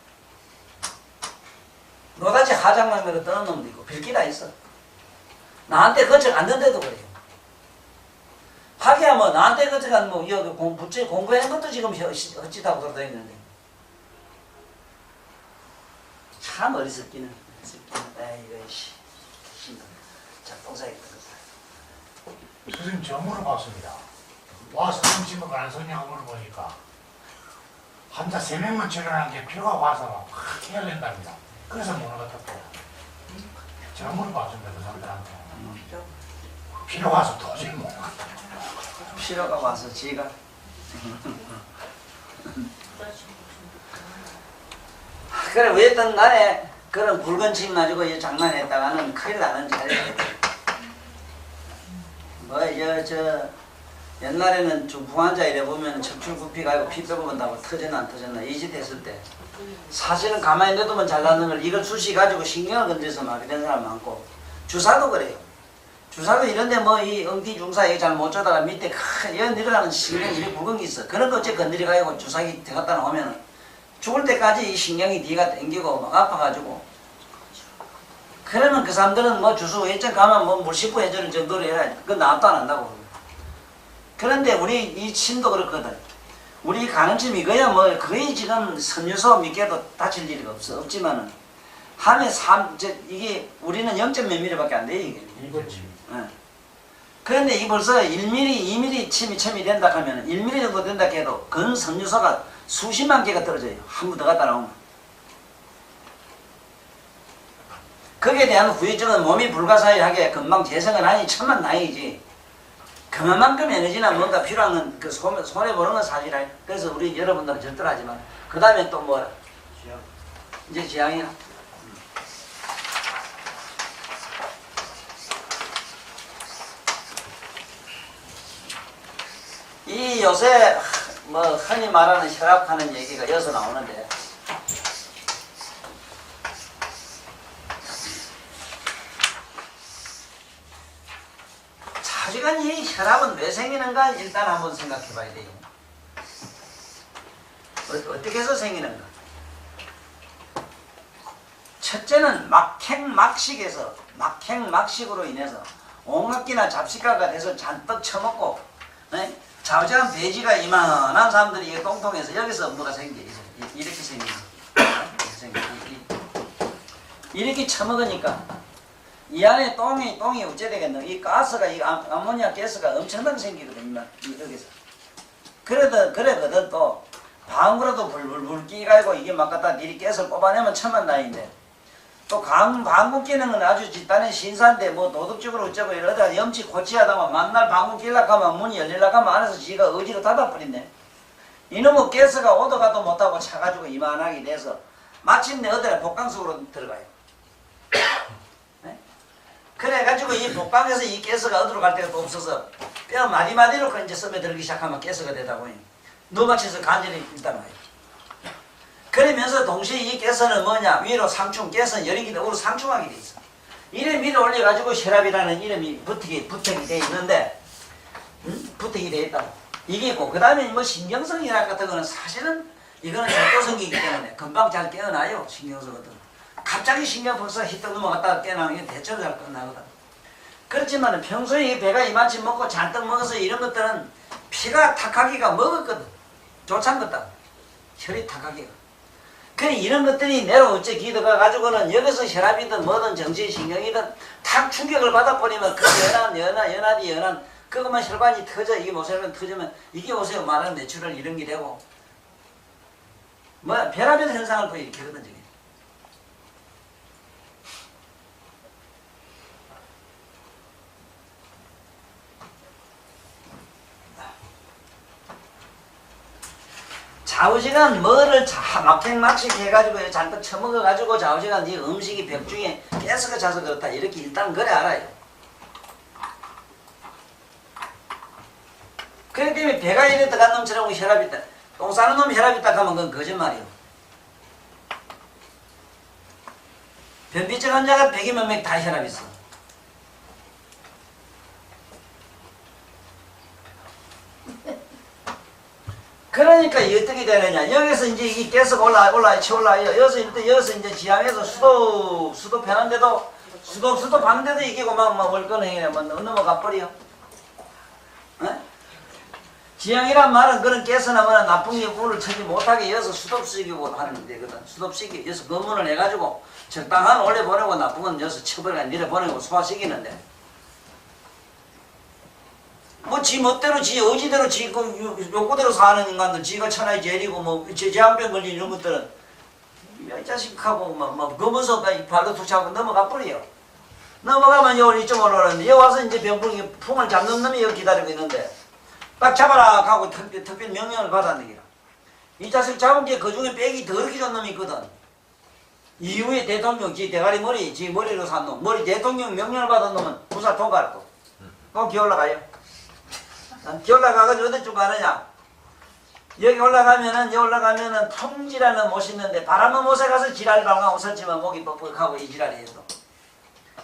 너같이 하장만으로 떠는 놈도 있고 별게 다 있어. 나한테 거쳐 갔는데도 그래요. 하기야 뭐 나한테 거쳐 간 뭐 여기 공부한 것도 지금 헛짓하고 돌아다니는데 참 어리석기는 에이거 씨 작동사에 선생님 저 물어봤습니다. 와서 음식 먹고 안 섰냐고 물어보니까 환자 3명만 출연한 게 피가 와서 확 헤어낸답니다. 그래서 못 나갔다고. 제가 물어봤습니다. 그 사람들한테. 피가 와서 도저히 못 나갔다. 피로가 와서 지가 그래 왜든 간에 그런 붉은 침 가지고 이 장난했다가는 큰일 나는 자리에 저 옛날에는 중풍환자 이래 보면 척추구피 가지고 피 빼고본다고 터졌나 안 터졌나 이 짓 했을 때 사실은 가만히 놔두면 잘 나는 걸 이걸 수시 가지고 신경을 건드려서 막 이런 사람 많고 주사도 그래요. 주사도 이런데 뭐 이 엉디 중사 이거 잘 못 쪼다가 밑에 큰 여 내려가는 신경이 이렇게 굵은 게 있어. 그런 거 어째 건드려 가지고 주사기 들어갔다 나오면은 죽을 때까지 이 신경이 뒤가 당기고 막 아파가지고 그러면 그 사람들은 뭐 주소 일정 가면 뭐 물 씻고 해주는 정도로 해라. 그건 나도 안 한다고. 그런데 우리 이 침도 그렇거든. 우리 간헐침 이거야 뭐 거의 지금 섬유소 믿게도 다칠 일이 없지만은 함에 이게 우리는 0. 몇 mm밖에 안 돼 이게. 이거지. 그런데 이게 벌써 1mm, 2mm 침이 첨이 된다 하면 1mm 정도 된다 해도 근 섬유소가 수십만 개가 떨어져요. 한 번 더 갖다 나오면. 거기에 대한 후유증은 몸이 불가사의하게 금방 재생을 하니 천만 다행이지. 그만큼 에너지나 뭔가 필요한 건 그 손해보는 건 사실이야. 그래서 우리 여러분들은 절대로 하지 마. 그 다음에 또 뭐야? 이제 지향이야. 이 요새 뭐 흔히 말하는 혈압하는 얘기가 여기서 나오는데 자주간 이 혈압은 왜 생기는가 일단 한번 생각해 봐야 돼요. 어떻게 해서 생기는가? 첫째는 막식으로 인해서 옹각기나 잡식가가 돼서 잔뜩 처먹고 자우지간 배지가 이만한 사람들이 이게 똥통해서 여기서 뭐가 생겨 이렇게 생겨 이렇게 처먹으니까 이 안에 똥이 어째 되겠노? 이 가스가 이 암모니아 가스가 엄청나게 생기거든 여기서. 그래거든 또 방구라도 불불불 끼가지고 이게 막 갖다 니리 가스를 뽑아내면 천만다행인데 또 방구 끼는 건 아주 집단의 신사인데 뭐 도덕적으로 어쩌고 이러다가 염치 고치하다가 만날 방구 끼려고 하면 문이 열리려고 하면 안에서 지가 의지로 닫아버린대. 이놈의 가스가 오도 가도 못하고 차가지고 이만하게 돼서 마침내 어디나 복강 속으로 들어가요. 네? 그래가지고 이 복강에서 이 가스가 어디로 갈 데가 또 없어서 뼈 마디마디로 이제 스며들기 시작하면 가스가 되다 보니 누마치서 간절히 일단 와요. 그러면서 동시에 이 가스는 뭐냐? 위로 상충, 가스는 열이 기도 우로 상충하게 돼 있어. 이름 위로 올려가지고 혈압이라는 이름이 부탁이 돼 있는데, 부탁이 돼 있다고. 이게 있고, 그 다음에 뭐 신경성이나 같은 거는 사실은 이거는 절도성이기 때문에 금방 잘 깨어나요, 신경성 같은 거. 갑자기 신경 벌써 히떡 넘어갔다가 깨어나는 게 대체로 잘 끝나거든. 그렇지만 평소에 배가 이만치 먹고 잔뜩 먹어서 이런 것들은 피가 탁하기가 먹었거든. 좋찬 것다. 혈이 탁하기가. 그래 이런 것들이 내려오지 기도가 가지고는 여기서 혈압이든 뭐든 정신신경이든 탁 충격을 받아버리면 그 연한 그것만 혈관이 터져. 이게 모세혈관 터지면 이게 보세요 말하는 뇌출혈 이런 게 되고 뭐 혈압의 현상을 거의 일으키거든 저게. 좌우시간 뭐를 막행막식 해가지고 잔뜩 처먹어가지고 좌우시간 이 음식이 병중에 가스가 차서 그렇다 이렇게 일단 그래 알아요. 그렇기 때문에 배가 이래 들어간 놈처럼 혈압이 있다. 똥 싸는 놈 혈압이 있다 하면 그건 거짓말이에요. 변비증 환자가 100이면 100 다 혈압이 있어. 그러니까 이게 어떻게 되느냐. 여기서 이제 이 가스가 올라요. 여기서 이제 지향에서 수도 편한데도, 수도 봤는데도 이게 막 월권해. 넘어가 버려. 지향이란 말은 그런 가스나 뭐나 나쁜 게 물을 쳐지 못하게 여기서 수도시키고 하는 데거든. 수도시키, 여기서 검문을 해가지고 적당한 올려 보내고 나쁜 건 여기서 쳐버려 내려 보내고 소화시키는데. 뭐 지 멋대로 지 의지대로 지 요구대로 사는 인간들 지가 천하의 제일이고 뭐 제한병 걸린 이런 것들은 이 자식하고 막 검어서 발로 툭 차고 넘어가 버려요. 넘어가면 요 이쪽 올라오는데 여기 와서 이제 병풍이 풍을 잡는 놈이 여기 기다리고 있는데 딱 잡아라 하고 특별 명령을 받았는 게라. 이 자식 잡은 게 그중에 빽이 더럽게 좋은 놈이 있거든. 이후에 대통령 지 대가리 머리 지 머리로 산 놈 머리 대통령 명령을 받은 놈은 부사 통과할 거. 그거 기어 올라가요. 여기 올라가가지고 어디쯤 가느냐? 여기 올라가면은 통지라는 못이 있는데 바람은 못에 가서 지랄 발광 웃었지만 목이 뻑뻑하고 이 지랄이 해도.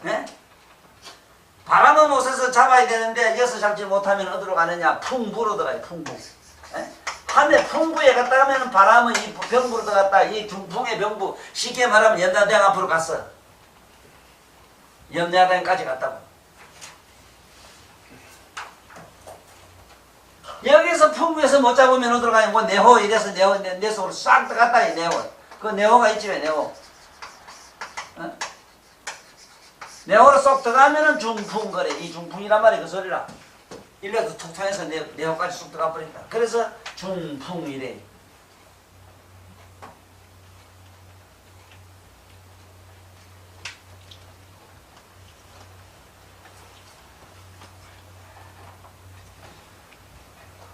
예? 바람은 못에서 잡아야 되는데 여기서 잡지 못하면 어디로 가느냐? 풍부로 들어가요. 풍부. 예? 한데 풍부에 갔다 가면은 바람은 이 병부로 들어갔다 이 중풍의 병부 쉽게 말하면 연단대왕 앞으로 갔어. 연단대왕까지 갔다고. 여기서 풍부에서 못 잡으면 어디로 가냐? 뭐 내호 이래서 내 속으로 싹 들어갔다 이 내호. 그 내호가 있지 왜 내호? 어? 내호로 쏙 들어가면은 중풍 그래. 이 중풍이란 말이 그 소리라. 일레도 툭 통해서 내호까지 쏙 들어가 버린다. 그래서 중풍이래.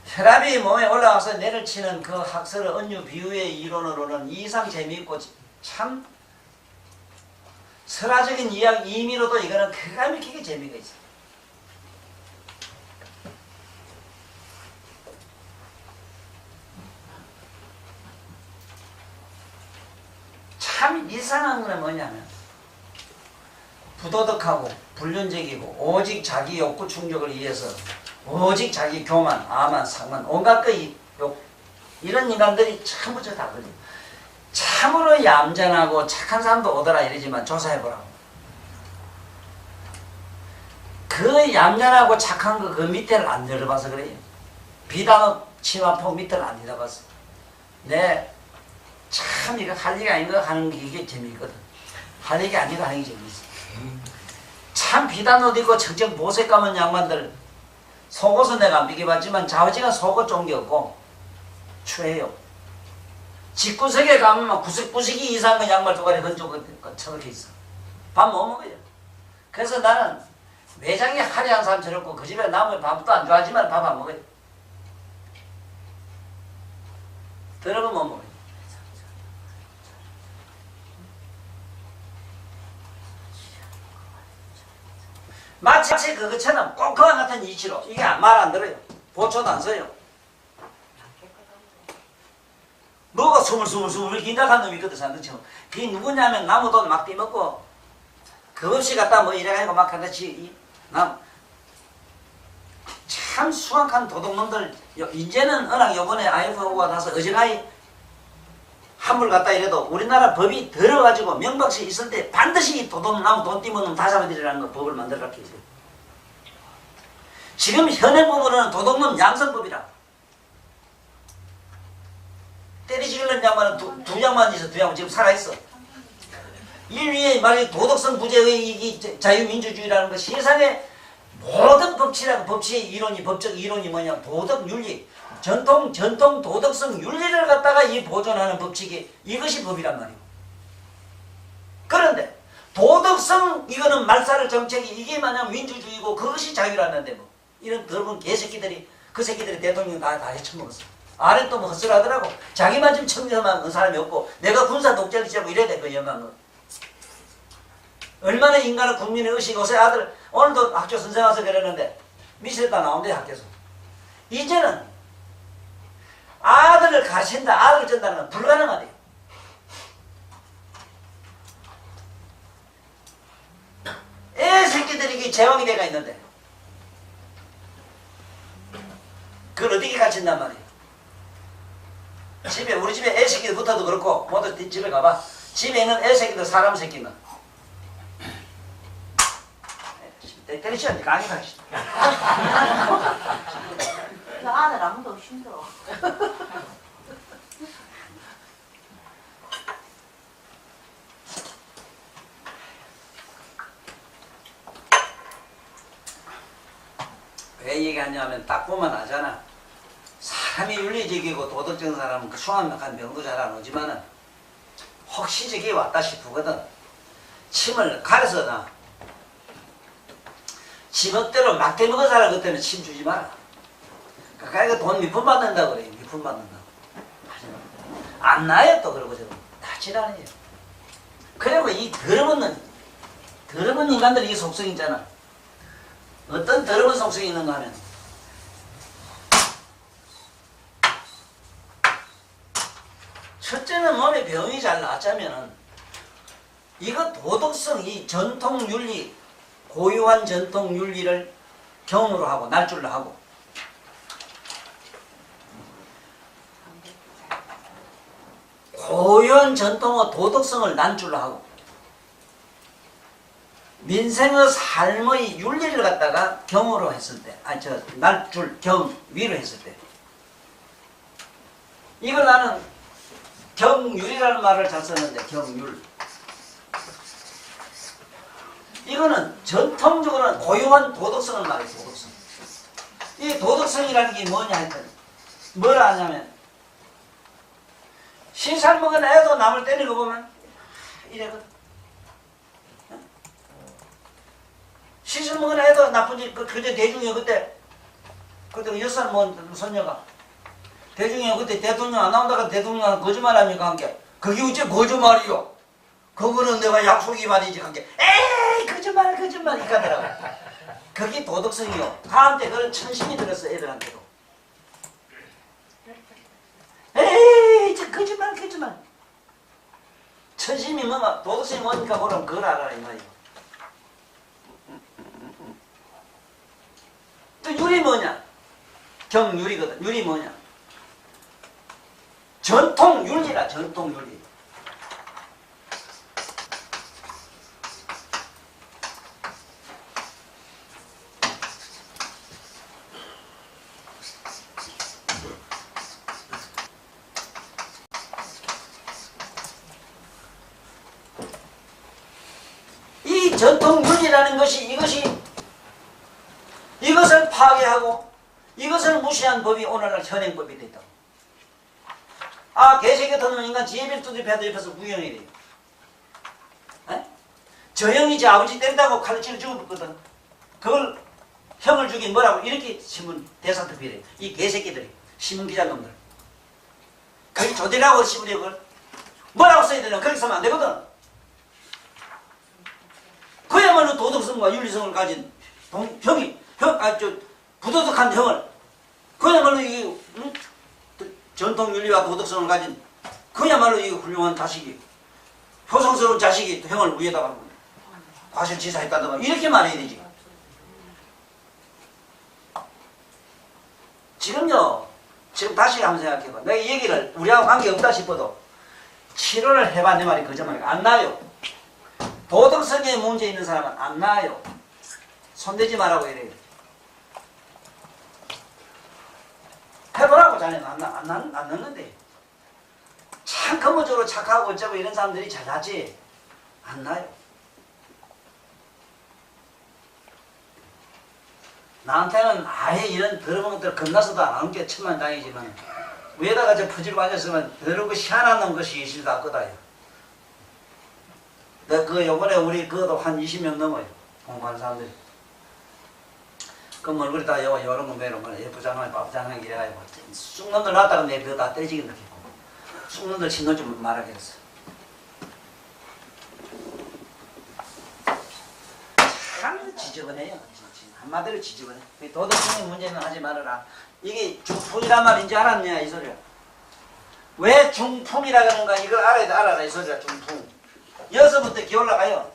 혈압이 몸에 올라와서 내를 치는 그 학설 언유 비유의 이론으로는 이상 재미있고 참 설화적인 의미로도 이거는 기가 막히게 재미가 있어. 참 이상한 건 뭐냐면 부도덕하고 불륜적이고 오직 자기 욕구 충족을 위해서 오직 자기 교만, 아만, 상만, 온갖 이런 인간들이 참으로 다 걸려. 참으로 얌전하고 착한 사람도 오더라 이러지만 조사해보라고. 그 얌전하고 착한 거 그 밑에를 안 내려봐서 그래요. 비단업 치마폭 밑에를 안 내려봐서. 참 이거 할 얘기 아닌 거 하는 게 이게 재미있거든. 할 얘기 아닌 거 하는 게 재미있어. 참 비단옷 입고 청청 보색 감은 양반들 속옷은 내가 안 비교봤지만 좌우지간 속옷 좋은 게 없고 추해요. 직구석에 가면 구석구석이 이상한 거 양말 조가리 흔적이 처박혀 있어. 밥 못 먹어요. 그래서 나는 매장에 화려한 사람처럼 없고 그 집에 나무 밥도 안 좋아하지만 밥 안 먹어요. 더러면 못 먹어요. 마치 그것처럼 꼭 그와 같은 이치로 이게 말 안 들어요. 보초도 안 써요. 뭐가 스물스물 이렇게 인작한 놈이 있거든 산더처럼. 그게 누구냐면 나무 돈 막 떼먹고 그 없이 갖다 뭐 이래가지고 막 하듯이 참 수악한 도둑놈들. 이제는 워낙 요번에 IMF가 나서 어지간히 환불 갖다 이래도 우리나라 법이 들어가지고 명박씨 있을 때 반드시 이 도둑놈 돈 띠먹는 다 잡아들이라는 거 법을 만들어놨기 때문에. 지금 현행법으로는 도둑놈 양성법이라. 때리지는 양반은 두 양반 있어. 두 양반 지금 살아있어. 인류의 말이 도덕성 부재의 이 자유민주주의라는 것 세상에 모든 법치의 이론이 법적 이론이 뭐냐 도덕 윤리 전통 도덕성 윤리를 갖다가 이 보존하는 법칙이 이것이 법이란 말이고. 그런데 도덕성 이거는 말살을 정책이 이게 마냥 민주주의고 그것이 자유라는데 뭐 이런 더러운 개새끼들이 그 새끼들이 대통령 다 해쳐먹었어. 아래 또 뭐 헛소리하더라고. 자기만 지금 청렴한 그 사람이 없고 내가 군사 독재를 지고 이래야 돼. 그 영한 거. 얼마나 인간은 국민의 의식. 요새 아들 오늘도 학교 선생 와서 그랬는데 미술에다 나온대 학교에서. 이제는 아들을 가르친다 아들을 준다는 건 불가능하대요. 애 새끼들이 제왕이 돼가 있는데 그걸 어떻게 가르친단 말이에요. 우리 집에 애 새끼들부터도 그렇고 모두 집에 가봐. 집에 있는 애 새끼들 사람 새끼는 때리시면 강의 가시. 그 아들 아무도 힘들어. 왜 얘기하냐면 딱 보면 알잖아. 사람이 윤리적이고 도덕적인 사람은 그 수완막한 명도 잘 안 오지만은 혹시 저기 왔다 싶거든. 침을 가려서 나 지멋대로 막 대먹은 사람 그때는 침 주지 마라. 그러니까 돈 몇 푼 받는다고 그래. 몇 푼 받는다고. 안 나요 또 그러고 저거. 다 지랄이에요. 그리고 이 더러운 인간들이 이 속성이 있잖아. 어떤 더러운 속성이 있는가 하면 첫째는 몸에 병이 잘 나왔자면은 이거 도덕성 이 전통윤리 고유한 전통윤리를 경으로 하고 날줄로 하고 고유한 전통의 도덕성을 난줄로 하고 민생의 삶의 윤리를 갖다가 경으로 했을 때, 날줄 경 위로 했을 때, 이걸 나는 경율이라는 말을 잘 썼는데 경율. 이거는 전통적으로는 고유한 도덕성을 말해요. 도덕성. 이 도덕성이라는 게 뭐냐 했더니 뭐라 하냐면 신살 먹은 애도 남을 때리는 거 보면 이래거든. 시술 먹은 애도 나쁜 짓, 그때 대중이 그때 6살 먹은 손녀가 대중이 그때 대통령 안 나온다가 대통령 거짓말합니까 한 게 그게 어째 거짓말이요? 그거는 내가 약속이 말이지 한 게 에이 거짓말 이렇게 하더라고. 그게 도덕성이요. 다한테 그런 천심이 들었어 애들한테도. 에이 저 거짓말 천심이 뭐가 도덕성이 뭐니까 그럼 그걸 알아라 이 말이요. 또 율이 뭐냐? 경율이거든. 율이 뭐냐? 전통윤리라. 전통윤리. 이 전통윤리라는 것이 이것을 파괴하고 이것을 무시한 법이 오늘날 현행법이 됐다. 개새끼 같은 놈 인간 지혜비를 두드려도 옆에서 무형이 돼요. 저 형이 제 아버지 때린다고 칼질을 죽었거든. 그걸 형을 죽인 뭐라고 이렇게 신문 대사투표래. 이 개새끼들이 신문기자놈들. 그게 조대라고 신문에 그걸 뭐라고 써야 되냐. 그렇게 쓰면 안 되거든. 그야말로 도덕성과 윤리성을 가진 부도덕한 형을 그야말로 이 전통윤리와 도덕성을 가진 그야말로 이 훌륭한 자식이, 효성스러운 자식이 형을 위에다가 과실치사했다든가 이렇게 말해야 되지. 지금요, 지금 다시 한번 생각해봐. 내가 이 얘기를 우리하고 관계없다 싶어도 치료를 해봐. 내 말이 거짓말이야. 안 나요. 도덕성에 문제 있는 사람은 안 나요. 손대지 말라고 이래요. 해보라고. 자네는 안 넣는데. 참 근본적으로 착하고 어쩌고 이런 사람들이 잘 나지. 안 나요. 나한테는 아예 이런 더러운 것들 겁나서도 안 하는 게 천만다행이지만 위에다가 저 퍼지고 앉았으면 더러운 것이 희한한 것이 있을 것 같거든요. 내가 그 요번에 우리 그것도 한 20명 넘어요. 공부하는 사람들이. 그 얼굴에다 요런 거 매런 거 예쁘장하게 빠쁘장하게 이래가지고 쑥놈들 놨다가 내 그거 다 떼지게 느끼고 쑥놈들 신놈 좀 말하겠어. 참 지저분해요. 한마디로 지저분해. 도덕성의 문제는 하지 말아라. 이게 중풍이란 말인지 알았냐 이 소리야. 왜 중풍이라 그러는가 이걸 알아라 이 소리야. 중풍. 여기서부터 기올라가요.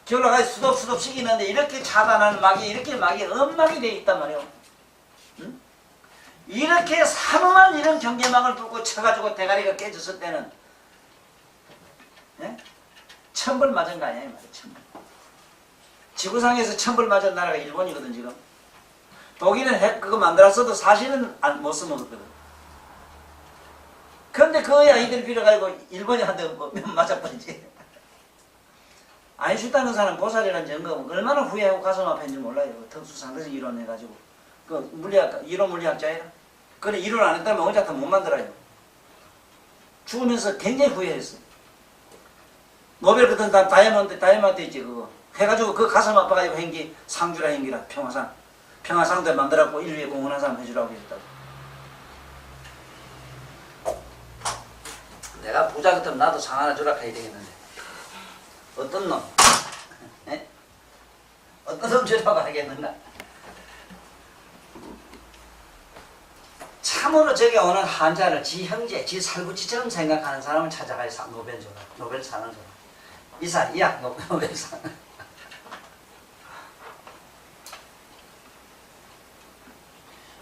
기올라가요. 수덥수덥 시키는데 이렇게 차단하는 막이 이렇게 막이 엄막이 돼 있단 말이에요. 응? 이렇게 산만 이런 경계막을 뚫고 쳐가지고 대가리가 깨졌을 때는 예? 천벌 맞은 거 아니야 이 말이야. 천벌. 지구상에서 천벌 맞은 나라가 일본이거든 지금. 독일은 그거 만들었어도 사실은 못 써먹었거든. 그런데 그 아이들 빌어가지고 일본이 한테 맞아버리지. 아인슈타인 사람 보살이라는 점검 얼마나 후회하고 가슴 아파했는지 몰라요. 특수상대성 이론 해가지고. 그 이론 물리학자예요. 그래 이론 안 했다면 원자탄 못 만들어요. 죽으면서 굉장히 후회했어. 노벨 같은 사람 다이아몬드 있지 그거. 해가지고 그 가슴 아파가지고 행기 상주라 행기라 평화상. 평화상도 만들었고 인류에 공헌한 사람 해주라고 했다고. 내가 부자 같으면 나도 상 하나 주라 해야 되겠는데. 어떤 놈? 에? 어떤 놈 주라고 하겠는가? 참으로 저게 오는 한자를 지 형제, 지 살구치처럼 생각하는 사람을 찾아가야 노벨상을 줘라. 이사, 이학 노벨상.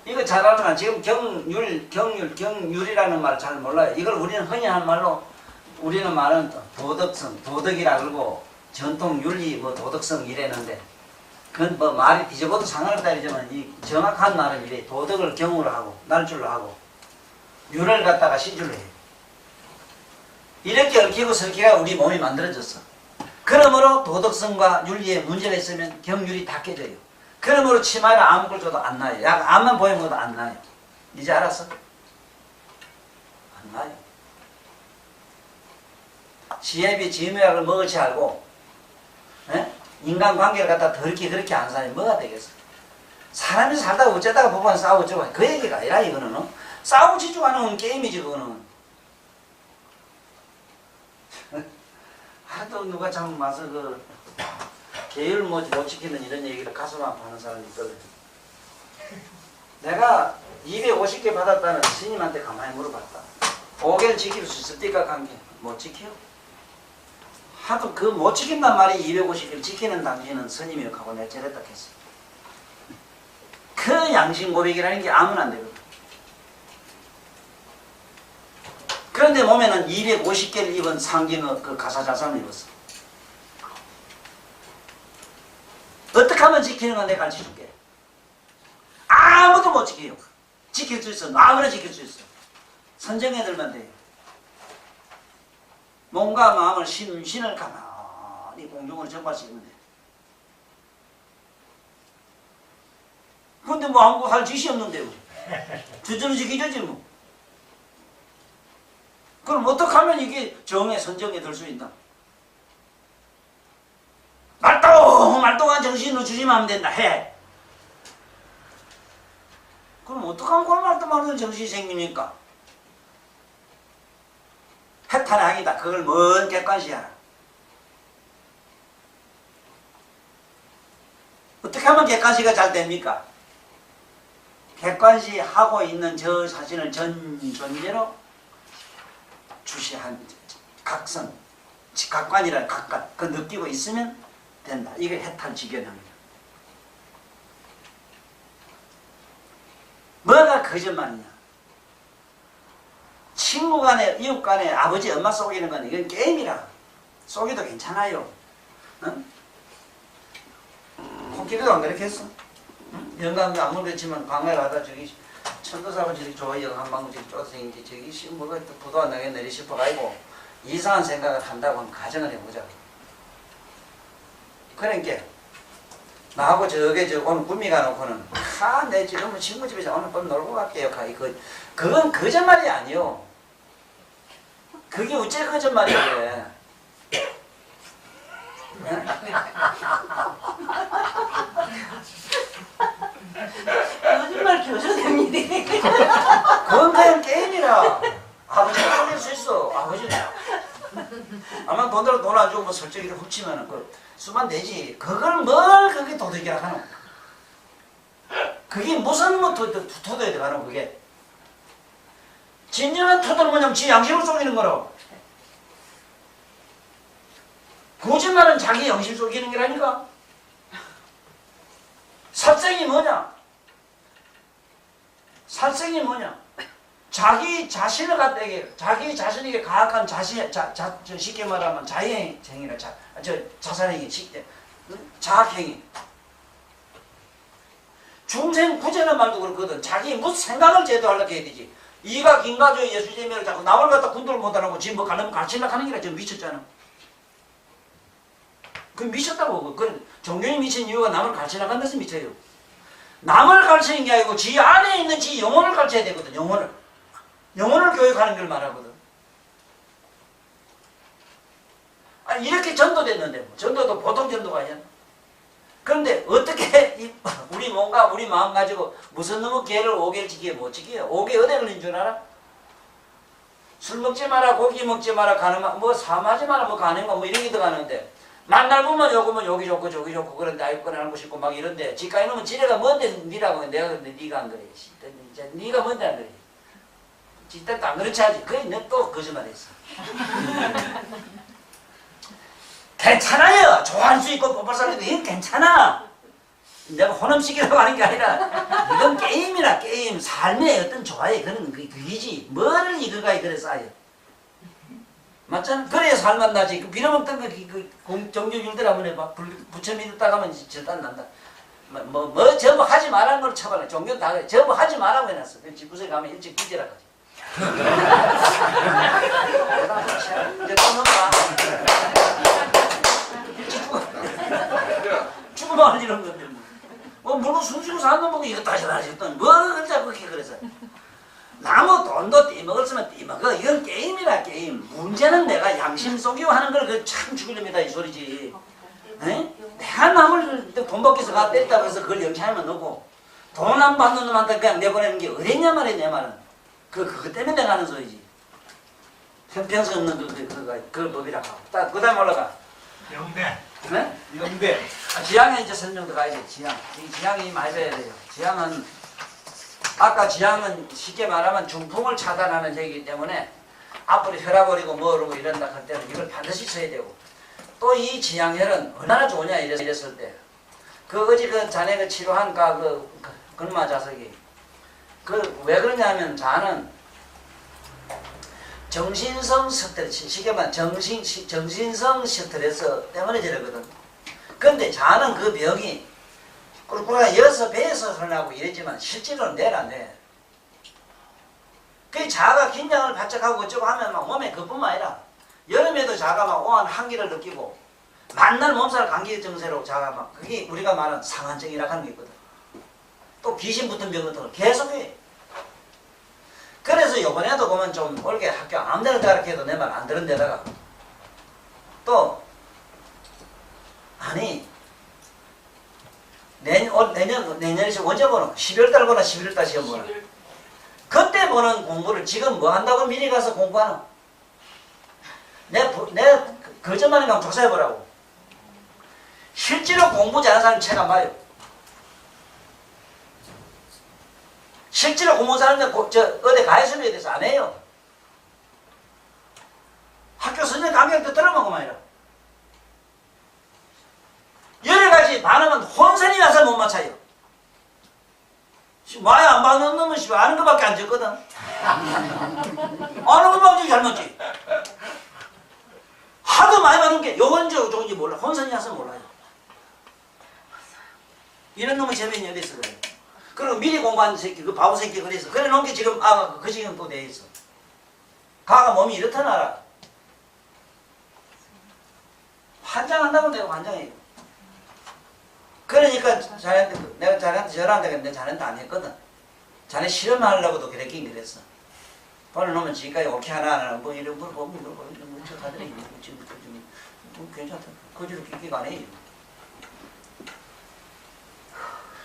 이거 잘 알아. 지금 경률이라는 말을 잘 몰라요. 이걸 우리는 흔히 하는 말로 우리는 말은 도덕성, 도덕이라 그러고 전통 윤리 뭐 도덕성 이래는데 그건 뭐 말이 뒤집어도 상관없다 이러지만 이 정확한 말은 이래. 도덕을 경으로 하고 날줄로 하고 율을 갖다가 시줄로 해. 이렇게 얽히고 설키가 우리 몸이 만들어졌어. 그러므로 도덕성과 윤리에 문제가 있으면 경율이 다 깨져요. 그러므로 치마를 아무걸 줘도 안 나요. 약 암만 보여먹어도 안 나요. 이제 알았어? 안 나요. 시애비 지음약을 먹을지 알고 에? 인간관계를 갖다 더럽게 그렇게 안 사니 뭐가 되겠어? 사람이 살다가 어쩌다가 부부간 싸우고 어쩌고 그 얘기가 아니라 이거는 싸우고 지주고 하는 게임이지 그거는. 하도 누가 참 와서 그 계율 못 지키는 이런 얘기를 가슴 아파하는 사람이 있거든. 내가 250개 받았다는 스님한테 가만히 물어봤다. 5개를 지킬 수 있습니까? 관계 못 지켜. 하도 그 못 지킨단 말이 250개를 지키는 당신은 스님이라고 하고 내가 저랬다 했어. 그 양심 고백이라는 게 아무나 안 되거든. 그런데 몸에는 250개를 입은 상징의 그 가사자산을 입었어. 어떻게 하면 지키는 건 내가 가르쳐줄게. 아무도 못 지켜요. 지킬 수 있어. 아무나 지킬 수 있어. 선정해들면 돼요. 몸과 마음을 신을 가만히 공중으로 전파시키면 돼. 근데 뭐 아무것도 할 짓이 없는데요. 주저는 지키지 뭐. 그럼 어떻게 하면 이게 정의 선정에 들 수 있나? 말똥한 정신으로 주지만 하면 된다 해. 그럼 어떻게 하면 그런 말똥하는 정신이 생깁니까? 해탈의 항이다. 그걸 뭔 객관시야. 어떻게 하면 객관시가 잘 됩니까? 객관시 하고 있는 저 자신을 전 존재로 주시한 각선, 각관이라 각관 그 느끼고 있으면 된다. 이게 해탈지견입니다. 뭐가 거짓말이냐? 친구 간에, 이웃 간에 아버지, 엄마 속이는 건 이건 게임이라. 속여도 괜찮아요. 응? 코끼리도 안 그렇게 했어. 응? 영감도 안 모르겠지만 광야에 가다 저기 천도사가 저기 좋아요 한방울 저기 쪼생인지 저기 뭐가 부도 안 나게 내리 싶어가지고 이상한 생각을 한다고 하면 가정을 해보자. 그러니까 나하고 저게 저 오늘 구미 가놓고는 내 지금 친구 집에서 오늘 밤 놀고 갈게요. 그건 거짓말이 아니요. 그게 어째 거짓말이야 그래. 거짓말 교수님이래. 그건 그냥 게임이라. 아버지가 살릴 수 있어. 아버지는. 아마 돈 안 주고 뭐 설정이를 훔치면은 그 수만 되지. 그걸 뭘 그게 도둑이라 하노? 그게 무슨 뭐 도둑이 들어가노 그게? 진정한 토들 뭐냐면 지 양심을 속이는 거라고. 거짓말은 자기 양심 속이는 게라니까. 살생이 뭐냐? 살생이 뭐냐? 자기 자신을 갖다게 자기 자신에게 가학한 쉽게 말하면 자해행위라 자살행위 자학행위. 중생 구제는 말도 그렇거든. 자기 무슨 생각을 제도하려고 해야 되지. 이가 긴가죠 예수재미를 자꾸 남을 갖다 군도를 못하라고 지금 뭐 가려면 가르치려고 하는 게라 지금 미쳤잖아. 그 미쳤다고. 그 종교인이 미친 이유가 남을 가르치려고 한다서 미쳐요. 남을 가르치는 게 아니고 지 안에 있는 지 영혼을 가르쳐야 되거든. 영혼을 교육하는 걸 말하거든. 아니 이렇게 전도됐는데 뭐. 전도도 보통 전도가 아니야. 그런데 어떻게 우리 몸과 우리 마음 가지고 무슨 놈의 개를 5개를 지키게 못 지키요. 5개 어디 걸린 줄 알아? 술 먹지 마라, 고기 먹지 마라, 뭐 사마지 마라, 뭐 가는 거 뭐 이런 게 들어가는데 만날 보면 요거면 여기 좋고 저기 좋고 그런데 아이고 알고 싶고 막 이런데 지가 이놈은 지네가 뭔데 니라고 내가 근데 니가 안 그래. 니가 뭔데 안 그래. 지들도 안 그렇지 하지. 그게 너 또 거짓말했어. 괜찮아요. 좋아할 수 있고 뽀뽀할 사람도 이건 괜찮아. 내가 호남식이라고 하는 게 아니라 이건 게임이라 게임. 삶의 어떤 조화에 그런 그이지. 뭐를 이거가 그래 쌓여. 맞잖아. 그래야 살만 나지. 그 빌어먹던 그 정규율들 한번 해봐. 부처 믿었다가 하면 절단 난다. 저거 하지 말라는 걸 쳐봐라. 종교 다 그래. 저거 하지 말라고 해놨어. 집구석에 가면 일찍 뒤지라 가지. 이제 또 넘어가. 죽으면 안 이런 건데 뭐 물론 숨쉬고 사는 놈보고 이거 다시 했더니 뭘 자꾸 그렇게 그래서 나무 돈도 띠먹었으면 띠먹어. 이건 게임이라 게임. 문제는 내가 양심 속이고 하는 걸 그 참 죽이렵니다 이 소리지. 에? 내가 남을 돈 받기 위해서 뺐다고 해서 그걸 영창에만 넣고 돈 안 받는 놈한테 그냥 내보내는 게 어딨냐 말이야 내 말은. 그것 때문에 내가 하는 소리지. 형평성 없는 그 법이라고 하고. 그 다음에 올라가. 영대. 네? 영대. 지향에 이제 설명 들어가야 돼. 지향. 이 지향이 많이 배워야 돼요. 지향은 아까 지향은 쉽게 말하면 중풍을 차단하는 얘기이기 때문에 앞으로 혈압오르고 뭐오르고 이런다 할 때는 이걸 반드시 써야 되고 또 이 지향혈은 얼마나 좋으냐 이랬을 때 그 어제 그 자네 그 치료한 그 근마 자석이 그 왜 그러냐면 자는 정신성 스트레스, 쉽게 말하면 정신성 스트레스 때문에 저러거든. 근데 자는 그 병이 꿀꿀하게 여서 배에서 흘러나고 이랬지만 실제로는 내라 내. 그 자가 긴장을 바짝 하고 어쩌고 하면 막 몸에 그뿐만 아니라 여름에도 자가 막 오한 한기를 느끼고 만날 몸살 감기 증세로 자가 막 그게 우리가 말하는 상한증이라고 하는 게 있거든. 또 귀신 붙은 병 같은 걸 계속해. 그래서 요번에도 보면 좀 올게 학교 아무데나 가르쳐도 내 말 안 들은 데다가 또 아니 내년에 언제 보노? 12월달 보나 11월달 시험 보나? 그때 보는 공부를 지금 뭐 한다고 미리 가서 공부하노? 내 거짓말인 가 조사해보라고. 실제로 공부 잘하는 사람 책 안 봐요. 실제로 공부 잘하는데 어디 가해수비에 대해서 안 해요. 학교 선생 강의할 때 들어보고만 이라. 여러 가지 반응은 혼선이 나서 못 맞춰요. 마야 안 받는 놈은 아는 것밖에 안 적거든. 아는 것밖에 잘 맞지. 하도 많이 받는 게 요건지 저건지 몰라. 혼선이 나서 몰라요. 이런 놈의 재면이 어디 있어 그래. 그리고 미리 공부한 새끼, 그 바보 새끼 그래서 그래 놓은 게 지금 그 지금 또 돼 있어. 가가 몸이 이렇다 나라. 환장한다고 내가 환장해요. 그러니까 자네한테 내가 자네한테 절한다 근데 자네한테 안 했거든. 자네 실험하려고도 그랬긴 그랬어. 보내놓으면 지금까지 오케이 하나 뭐 이런 물어보면 뭐 하더니 뭐 괜찮다. 거지로 끼기가 안 해요.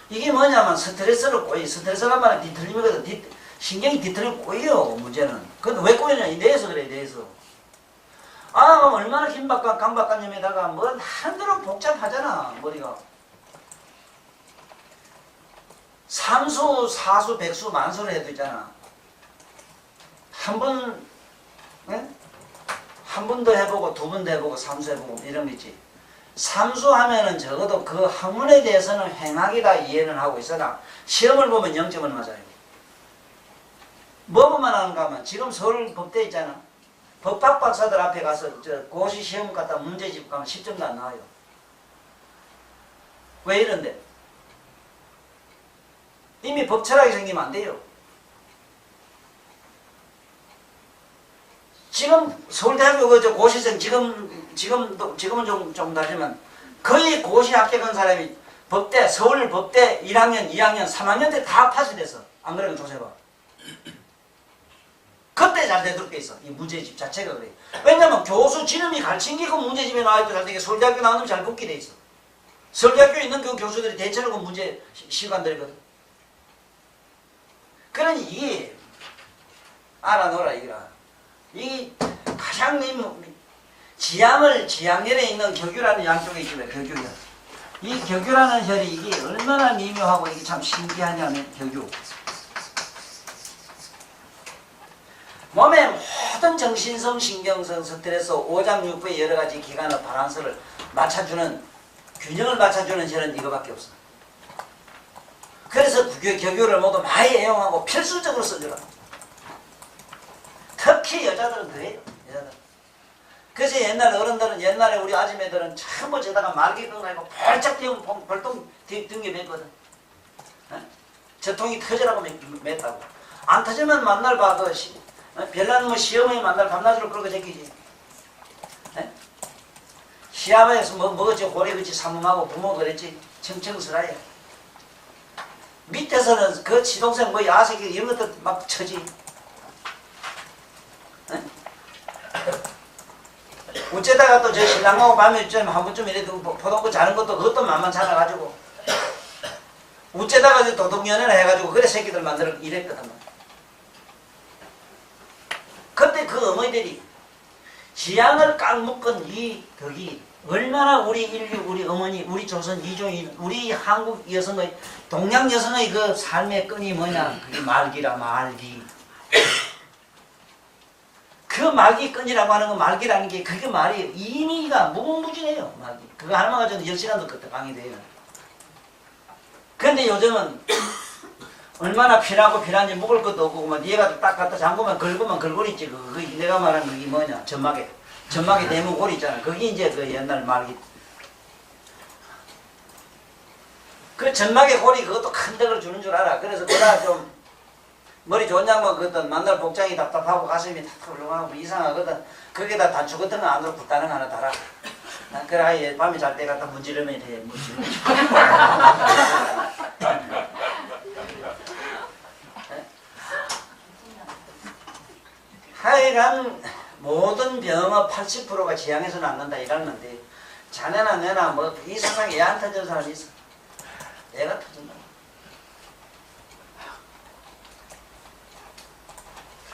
이게 뭐냐면 스트레스를 꼬이. 스트레스란 말은 뒤틀림이거든. 신경이 뒤틀리면 꼬여요 문제는. 근데 왜 꼬이냐 이 뇌에서 그래 뇌에서. 그럼 얼마나 긴박한 강박관념에다가 뭐 한대로 복잡하잖아 머리가. 삼수, 사수, 백수, 만수를 해도 있잖아. 한 번 더 해보고 두 번 더 해보고 삼수 해보고 이런 거 있지. 삼수 하면은 적어도 그 학문에 대해서는 횡하게다 이해는 하고 있으나 시험을 보면 0점을 맞아요. 뭐만 하는가 하면 지금 서울 법대 있잖아. 법학 박사들 앞에 가서 고시 시험 갖다 문제집 가면 10점도 안 나와요. 왜 이런데? 이미 법 철학이 생기면 안 돼요. 지금 서울대학교 그 고시생 지금은 좀 다르지만 거의 고시 합격한 사람이 법대 서울 법대 1학년, 2학년, 3학년 때 다 파스 됐어. 안 그러면 조사해봐. 그때 잘 되도록 돼 있어. 이 문제집 자체가 그래. 왜냐면 교수 지름이 가르친 게 그 문제집에 나와있고 잘 되게 서울대학교 나오면 잘 붙게 돼 있어. 서울대학교에 있는 그 교수들이 대체로 그 문제 시간들이거든. 그러니 이게 알아놓으라 이거라. 이 가장 지향열에 있는 격유라는 양쪽에 있지만 격유야. 이 격유라는 혈이 이게 얼마나 미묘하고 이게 참 신기하냐면 격유. 몸의 모든 정신성, 신경성, 스트레스, 오장육부의 여러 가지 기관의 바란스를 맞춰주는 균형을 맞춰주는 혈은 이거밖에 없어. 그래서 격유를 모두 많이 애용하고 필수적으로 써주라. 특히 여자들은 그래요. 여자들. 그래서 옛날 어른들은 옛날에 우리 아줌매들은 전부 저다가 말기 끈가지고 벌짝 뛰면 벌통 등에 맸거든. 저통이 터지라고 맸다고. 안 터지면 만날 봐. 별난 뭐 시어머니 만날 밤낮으로 끌고 제끼지. 시아버지에서 뭐지 고래그치 삼음하고 부모 그랬지. 청청스라야. 밑에서는 그 지동생 뭐 야새끼 이런 것도 막 쳐지. 어째다가 또 저 신랑하고 밤에 좀 한 번쯤 이래도 포동거 자는 것도 그것도 만만찮아가지고 어째다가 도둑연애를 해가지고 그래 새끼들 만들어 이랬거든. 그때 그 어머니들이 지향을 꽉 묶은 이 덕이 얼마나 우리 인류, 우리 어머니, 우리 조선 이종인, 우리 한국 여성의, 동양 여성의 그 삶의 끈이 뭐냐? 그게 말기라, 말기. 그 말기 끈이라고 하는 거, 말기라는 게 그게 말이에요. 의미가 무궁무진해요, 말기. 그거 하나만 가지고 10시간도 그때 강의돼요. 근데 요즘은 얼마나 필요한지 묵을 것도 없고, 뭐, 얘가 딱 갖다 잠그면 걸고리지. 그 내가 말하는 그게 뭐냐? 점막에 대문 고리 있잖아. 그게 이제 그 옛날 말기. 그 점막의 고리 그것도 큰 덕을 주는 줄 알아. 그래서 그다 좀 머리 좋은 양반 그것도 만날 복장이 답답하고 가슴이 탁 훌렁하고 이상하거든. 거기다 단추 같은 거 안으로 붙다는 거 하나 달아. 그래 아예 밤에 잘 때 갖다 문지르면 돼. 문지르면. 하여간 모든 병의 80%가 지향에서 낳는다 이러는데 자네나 내나 뭐 이 세상에 애 안 터진 사람이 있어. 애가 터진다.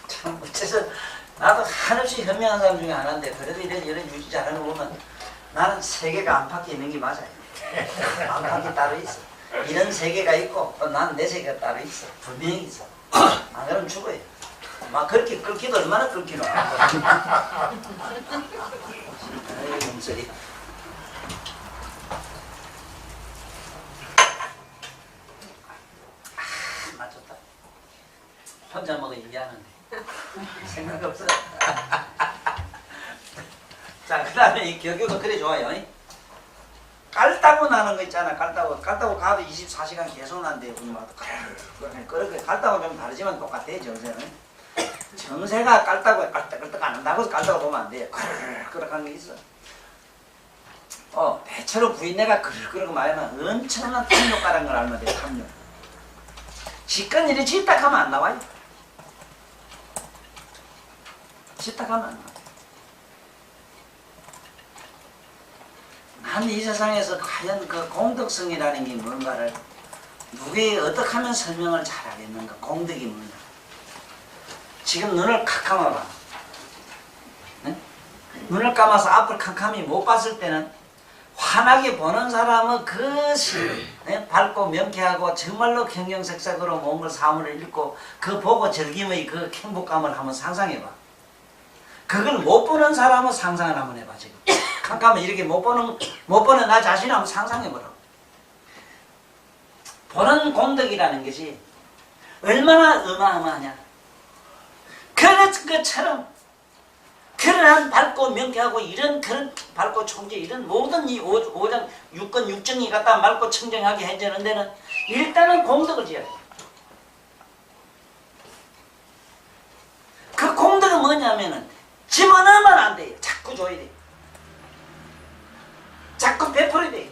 참 어째서 나도 한없이 현명한 사람 중에 하나인데 그래도 이런 유지 잘하는 거 보면 나는 세계가 안팎에 있는 게 맞아요. 안팎이 따로 있어. 이런 세계가 있고 또 난 내 세계가 따로 있어. 분명히 있어. 안 그러면 죽어요. 막 그렇게 끓기도 얼마나 끓기노. 아이 몸소리. 맞췄다. 혼자 먹으니 미안한데 생각 없어. 자, 그 다음에 이 격유도 그래 좋아요. 깔따고 나는 거 있잖아. 깔따고 가도 24시간 계속 난대요. 그렇게 깔따고 좀 다르지만 똑같아. 정세는 정세가 깔따고 깔딱깔딱 안 한다고 깔따고 보면 안 돼요. 그렇게 하는 게 있어. 대체로 부인네가 그러고 말하면 엄청난 탐욕가라는 걸 알면 돼요. 탐욕. 지건 일이 짓딱하면 안 나와요. 짓딱하면 안 나와요. 난 이 세상에서 과연 그 공덕성이라는 게 뭔가를 누구에 어떻게 하면 설명을 잘하겠는가. 공덕이 뭐냐. 지금 눈을 칵 감아봐. 네? 눈을 감아서 앞을 캄캄히 못 봤을 때는 환하게 보는 사람은 그것이 밝고 명쾌하고 정말로 경영색색으로 몽골 사물을 읽고 그 보고 즐김의 그 행복감을 한번 상상해봐. 그걸 못 보는 사람은 상상을 한번 해봐. 지금 캄캄히 이렇게 못 보는 나 자신을 한번 상상해보라. 보는 공덕이라는 것이 얼마나 어마어마하냐. 그런 것처럼 그러한 밝고 명쾌하고 이런 그런 밝고 청정 이런 모든 이 오장 육건 육정이 갖다 맑고 청정하게 해주는 데는 일단은 공덕을 지어야 돼. 그 공덕은 뭐냐면은 집어넣으면 안 돼요. 자꾸 줘야 돼. 자꾸 베풀어야 돼.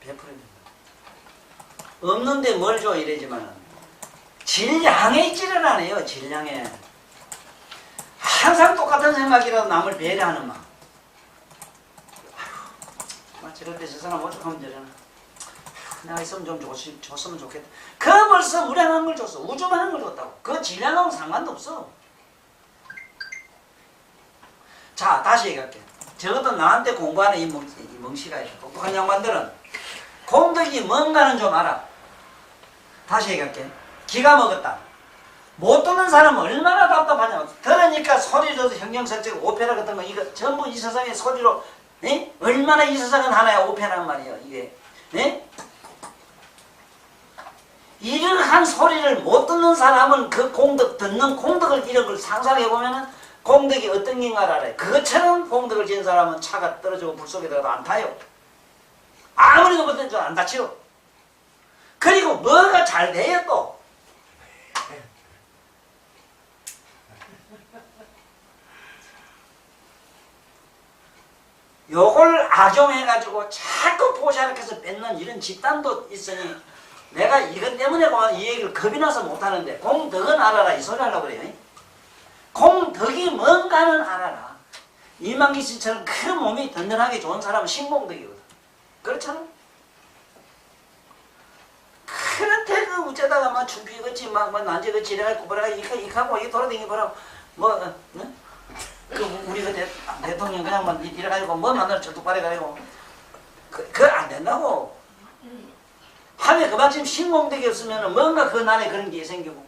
베풀어야 돼. 없는데 뭘 줘 이러지만 질량에 있지를 않아요. 질량에 항상 똑같은 생각이라도 남을 배려하는 마음. 아휴, 저럴 때 저 사람 오죽하면 되잖아. 내가 있으면 좀 줬으면 좋겠다. 그 벌써 무량한 걸 줬어. 우주만한 걸 줬다고. 그 질량하고 상관도 없어. 자, 다시 얘기할게. 적어도 나한테 공부하는 이 멍시가 있어. 똑똑한 양반들은 공덕이 뭔가는 좀 알아. 다시 얘기할게. 기가 먹었다. 못 듣는 사람은 얼마나 답답하냐. 들으니까 소리로도 형형색색 오페라 같은 거 이거 전부 이 세상의 소리로 얼마나 이 세상은 하나의 오페라란 말이에요. 이게 이러한 소리를 못 듣는 사람은 그 공덕 듣는 공덕을 이런 걸 상상해보면은 공덕이 어떤 게인가를 알아요. 그것처럼 공덕을 지은 사람은 차가 떨어지고 불 속에 들어가도 안 타요. 아무리 그것도 안 다치요. 그리고 뭐가 잘 돼요 또. 요걸 악용해가지고 자꾸 포샤락해서 뺏는 이런 집단도 있으니 내가 이것 때문에 이 얘기를 겁이 나서 못하는데 공덕은 알아라 이 소리 하려고 그래요. 공덕이 뭔가는 알아라. 이만기 씨처럼 그 몸이 든든하게 좋은 사람은 신공덕이거든. 그렇잖아. 그렇대 그 우째다가 막 준비겠지 막 난제겠지 이래가지고 뭐라 이하고 이 돌아다니기 보라고 그 우리 그 대통령 그냥 막 이래가지고 뭐 만나러 절뚝발해가지고 그거 안 된다고. 하면 그만큼 신공덕이 없으면 뭔가 그 날에 그런 게 생기고.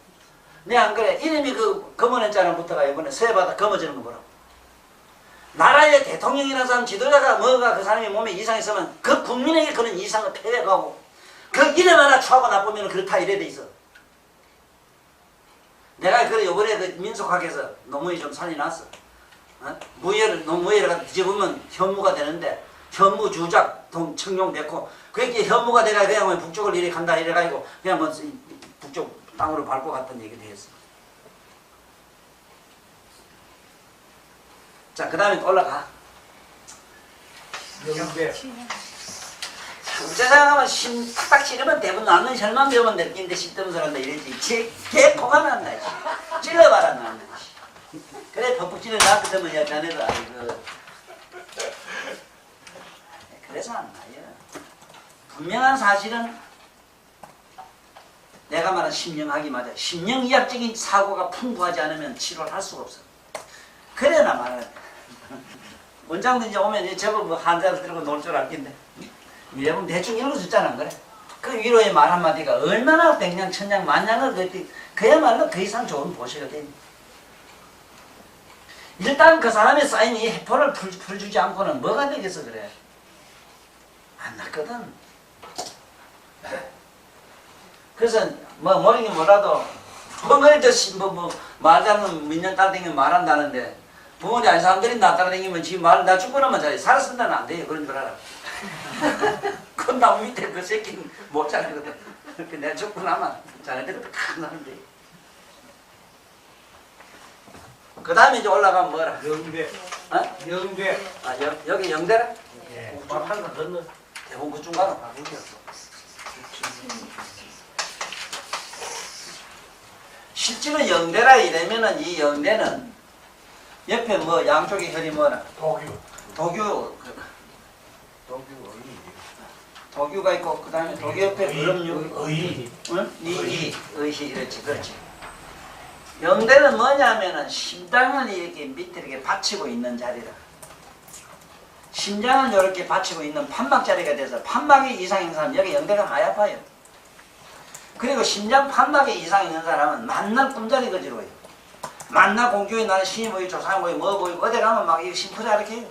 내 안 그래? 이름이 그 검은했자는부터가 이번에 서해바다 검어지는 거 보라고. 나라의 대통령이라는 사람 지도자가 뭐가 그 사람의 몸에 이상이 있으면 그 국민에게 그런 이상을 패배하고 그 이름 하나 추하고 나쁘면 그렇다 이래 돼 있어. 내가 그 요번에 그 민속학에서 노무이 좀 살려놨어. 노무이를 뒤집으면 현무가 되는데 현무 주작 청룡 백호 그렇게 현무가 내가 그냥 북쪽을 이래 간다 이래 가지고 그냥 뭐 북쪽 땅으로 밟고 갔던 얘기도 했어. 자, 그 다음에 올라가. 여기인데 세상 가면 심 탁탁 찌르면 대부분 나는 혈만 배우면 느끼는데 심떠면서 간다 이랬지. 개 포가 난다. 찔러봐라 난다. 그래 퍽퍽 찔러 나거든요. 야 자네도 아이고. 그래서 안 나요. 분명한 사실은 내가 말한 심령학이 맞아. 심령의학적인 사고가 풍부하지 않으면 치료를 할 수가 없어. 그래 나 말해. 원장도 이제 오면 저거 뭐 환자를 들고 놀 줄 알겠네. 여러분 대충 읽어줬잖아, 안 그래? 그 위로의 말 한마디가 얼마나 백냥 천냥 만냥을 그야말로 그 이상 좋은 보시거든. 일단 그 사람의 쌓인 이 해포를 풀주지 않고는 뭐가 되겠어 그래. 안 낫거든. 그래서 뭐 모르긴 몰라도 펑거리듯이 뭐 말하자면 민년 따라다니면 말한다는데 부모님 아닌 사람들이 나 따라다니면 지금 나 죽고 나면 잘해. 살았으면 안 돼요. 그런 줄 알아. 그 나무 밑에 그 새끼는 못 자라거든. 내가 죽고 나면 자네들은 다 나는데. 그 다음에 이제 올라가면 뭐라? 영대. 어? 영대. 아, 여기 영대라? 예. 말한다 건너. 대본 그중 가라. 실제로 영대라 이러면은 이 영대는 옆에 뭐 양쪽에 혈이 뭐라? 도교. 도교가 있고 그 다음에 도교 옆에 그럼요. 의. 응? 의시 이렇지 그렇지. 영대는 뭐냐면은 심장은 이렇게 밑에 이렇게 받치고 있는 자리라. 심장은 이렇게 받치고 있는 판막 자리가 돼서 판막이 이상 있는 사람 여기 영대가 많이 아파요. 그리고 심장 판막에 이상 있는 사람은 만날 꿈자리 거지로요. 만날 공교에 나는 신이 보이고 조상이 보이고 뭐 보이고 어디 가면 막 이거 심포자 이렇게 해요.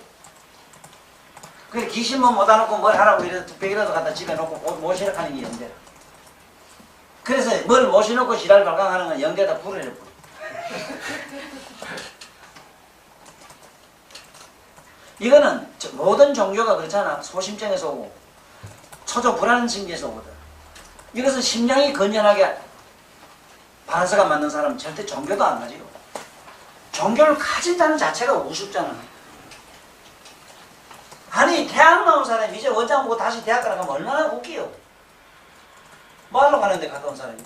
그래 귀신 뭐 못하놓고 뭘 하라고 이래서 뚝배기라도 갖다 집에 놓고 모시락하는 게 영대라. 그래서 뭘 모시놓고 지랄 발광하는 건 영대다 불을 뿌려. 이거는 모든 종교가 그렇잖아. 소심증에서 오고 초조 불안 증기에서 오거든. 이것은 심장이 건전하게 반사가 맞는 사람은 절대 종교도 안 가지요. 종교를 가진다는 자체가 우습잖아. 아니 대학 나온 사람이 이제 원장 보고 다시 대학 가라가면 얼마나 웃기요. 뭐하러 가는데 갔다 온 사람이.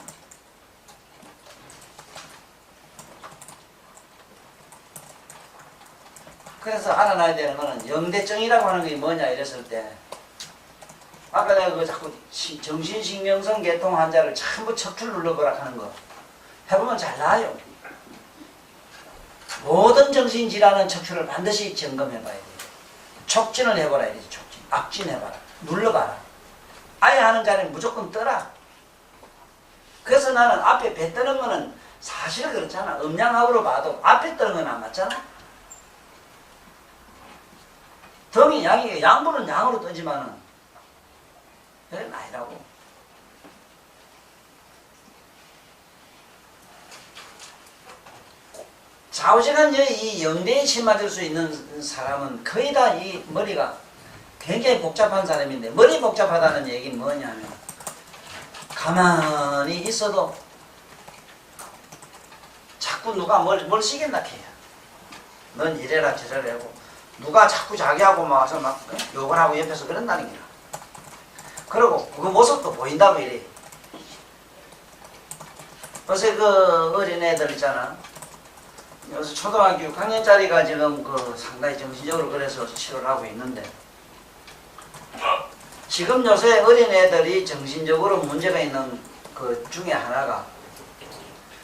그래서 알아놔야 되는 거는 영대증이라고 하는 게 뭐냐 이랬을 때 아까 내가 그 자꾸 정신신경성 계통 환자를 전부 척추를 눌러보라 하는 거 해보면 잘 나아요. 모든 정신질환은 척추를 반드시 점검해봐야 돼요. 촉진을 해보라 이러지. 촉진. 악진해봐라. 눌러봐라. 아예 하는 자리는 무조건 떠라. 그래서 나는 앞에 배 떠는 거는 사실 그렇잖아. 음양학으로 봐도 앞에 떠는 건 안 맞잖아. 덩이 양이 양분은 양으로 뜨지만은 그건 아니라고. 좌우지간 이 영대에 침맞을 수 있는 사람은 거의 다 이 머리가 굉장히 복잡한 사람인데 머리 복잡하다는 얘기는 뭐냐면 가만히 있어도 자꾸 누가 뭘 시킨다 해요. 넌 이래라 저래라 하고 누가 자꾸 자기하고 막 와서 막 욕을 하고 옆에서 그런다는 거야. 그리고 그 모습도 보인다고 이래. 요새 그 어린애들 있잖아. 요새 초등학교 6학년짜리가 지금 그 상당히 정신적으로 그래서 치료를 하고 있는데 지금 요새 어린애들이 정신적으로 문제가 있는 그 중에 하나가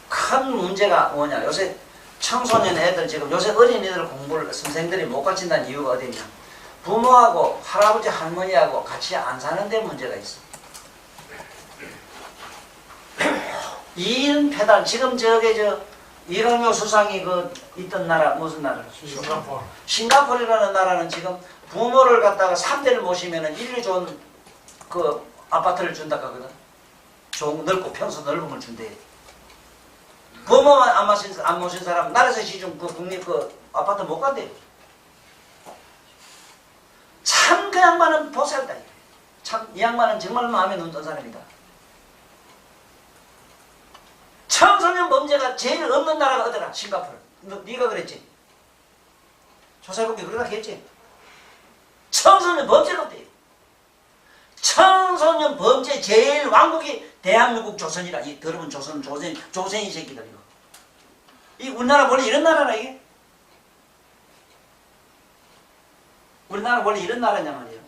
큰 문제가 뭐냐. 요새 청소년 애들 지금 요새 어린이들 공부를 선생들이 못 가르친다는 이유가 어디냐. 부모하고 할아버지 할머니하고 같이 안 사는데 문제가 있어. 이인 페달 지금 이강요 수상이 그 있던 나라 무슨 나라? 싱가포르. 싱가포르라는 나라는 지금 부모를 갖다가 3대를 모시면은 1리 좋은 그 아파트를 준다 하거든. 좋은 넓고 평수 넓은 걸 준대. 부모만 안 모신 사람 나라에서 시중 그 국립 그 아파트 못 간대. 참 그 양반은 보살다. 참 이 양반은 정말 마음에 눈뜬 사람이다. 청소년 범죄가 제일 없는 나라가 어디라? 싱가포르. 네가 그랬지? 조사해보기 그러다 했지? 청소년 범죄가 없대. 청소년 범죄 제일 왕국이 대한민국 조선이라. 이 더러운 조선이 새끼들 이거. 이 우리나라 원래 이런 나라라 이게? 우리나라 원래 이런 나라냐 말이에요.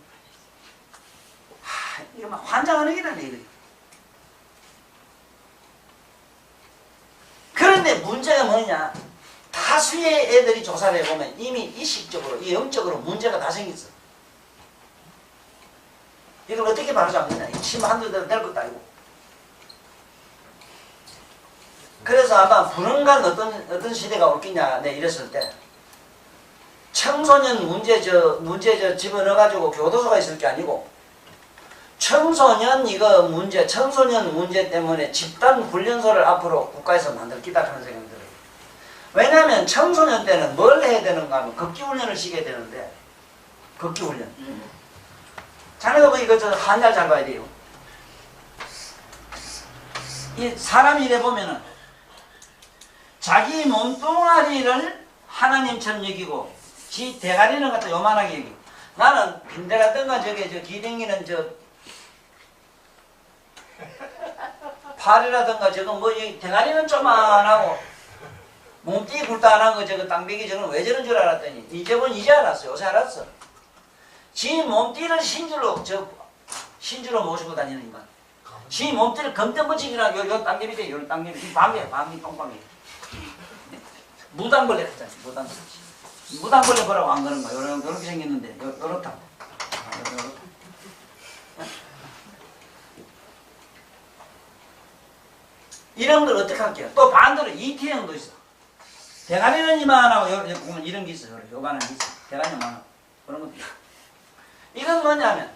이거 막 환장하는 게라네 이거. 그런데 문제가 뭐냐? 다수의 애들이 조사를 해보면 이미 의식적으로, 영적으로 문제가 다 생겼어. 이걸 어떻게 바로잡느냐. 침 한두 대로 될 것도 아니고. 그래서 아마 불언간 어떤 시대가 올겠냐, 네, 이랬을 때. 청소년 문제 집어넣어가지고 교도소가 있을 게 아니고, 청소년 문제 때문에 집단 훈련소를 앞으로 국가에서 만들 기다 하는 생각이 들어요. 왜냐하면 청소년 때는 뭘 해야 되는가 하면 걷기훈련을 시켜야 되는데, 걷기훈련. 자네가 이거 한자 잘 봐야 돼요. 이 사람이 이래 보면은 자기 몸뚱아리를 하나님처럼 여기고 지 대가리는 갖다 요만하게 여기고 나는 빈대라든가 저 기댕기는 팔이라든가 저거 뭐 대가리는 조만하고 몸띠 굴단한 거 저거 땅배기 저거는 왜 저런 줄 알았더니 이제 알았어요. 요새 알았어. 지 몸띠를 신주로 모시고 다니는 인간. 지 몸띠를 검정거치기라 요 땅개비 돼. 요 땅개비 밤이 똥방이. 무당벌레 같잖아. 무당벌레 보라고 안 그런 거야. 요렇게 생겼는데 요렇다. 이런 걸 어떻게 할게요? 또 반대로 이태형도 있어. 대가리는 이만하고 보면 이런 게 있어요. 요만한 게 있어. 대가리 이만하고 그런 것도 있어. 이건 뭐냐면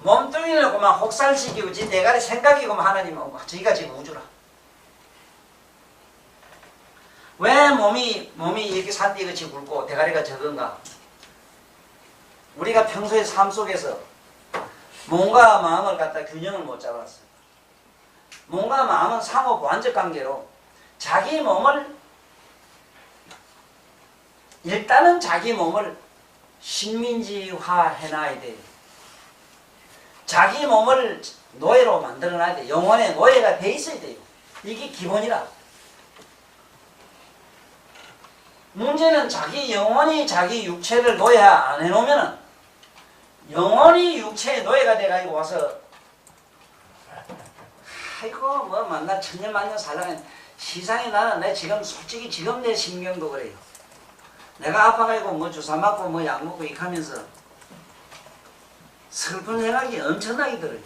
몸뚱이를 그만 혹살시키고 지 대가리 생각이고 하나님은 지가 지금 우주라. 왜 몸이 이렇게 산띠같이 굵고 대가리가 적은가? 우리가 평소에 삶 속에서 몸과 마음을 갖다 균형을 못 잡았어요. 몸과 마음은 상호 보완적 관계로 일단은 자기 몸을 식민지화 해놔야 돼요. 자기 몸을 노예로 만들어놔야 돼요. 영혼의 노예가 돼 있어야 돼요. 이게 기본이라. 문제는 자기 영혼이 자기 육체를 노예 안 해놓으면 영혼이 육체의 노예가 돼가지고 와서 아이고 뭐 만나 천년만년 살라가 시상에 나는 내 지금 솔직히 지금 내 심경도 그래요. 내가 아파가지고 뭐 주사 맞고 뭐 약 먹고 이렇게 하면서 슬픈 생각이 엄청나게 들어요.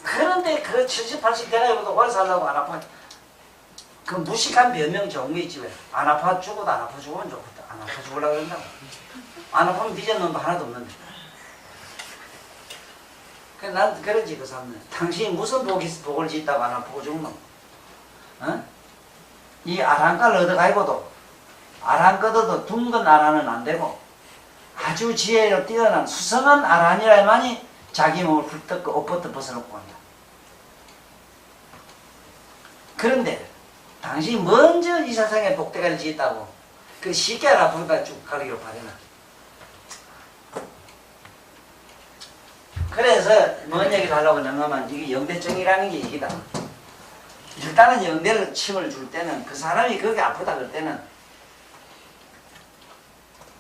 그런데 그 70, 80 돼가지고도 오래 살라고 안 아파. 그 무식한 변명 좋은 게 있지 왜? 안 아파 죽어도 안 아파 죽으면 좋겠다. 안 아파 죽으려고 그런다고. 안 아프면 뒤졌는 거 하나도 없는데. 그래 난 그러지 그 사람은. 당신이 무슨 복을 짓다고 안 아프고 죽으면 어? 이 아랑가를 얻어가지고도 아랑거도 둥근 아란은 안 되고 아주 지혜로 뛰어난 수성한 아란이라만이 자기 몸을 훌떡 옷부터 벗어놓고 한다. 그런데 당신이 먼저 이 세상에 복대가를 짓다고 그 쉽게 안 아프니까 쭉 가리기로 바래나. 그래서 뭔 얘기를 하려고 하면 이게 영대증이라는 게 이기다. 일단은 영대를 침을 줄 때는 그 사람이 그게 아프다 그럴 때는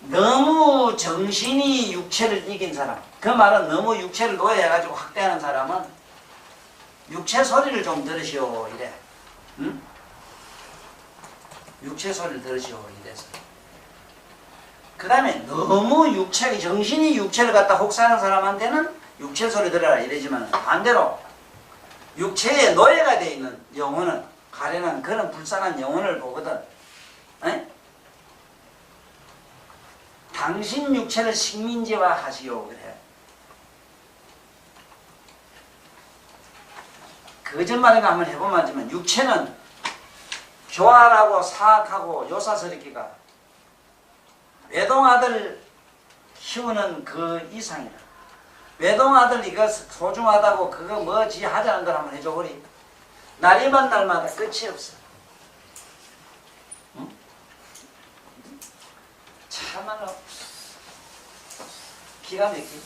너무 정신이 육체를 이긴 사람, 그 말은 너무 육체를 노예해가지고 학대하는 사람은 육체 소리를 좀 들으시오 이래. 응? 육체 소리를 들으시오 이래서. 그 다음에 너무 정신이 육체를 갖다 혹사하는 사람한테는 육체 소리 들어라 이러지만 반대로 육체의 노예가 되어 있는 영혼은 가련한 그런 불쌍한 영혼을 보거든. 에? 당신 육체를 식민지화 하시오 그래. 거짓말인가 한번 해보면 하지만 육체는 교활하고 사악하고 요사스럽기가 외동아들 키우는 그 이상이다. 외동아들 이거 소중하다고 그거 뭐지 하자는 걸 한번 해줘버리. 날이면 날마다 끝이 없어. 응? 참말로 기가 막히지.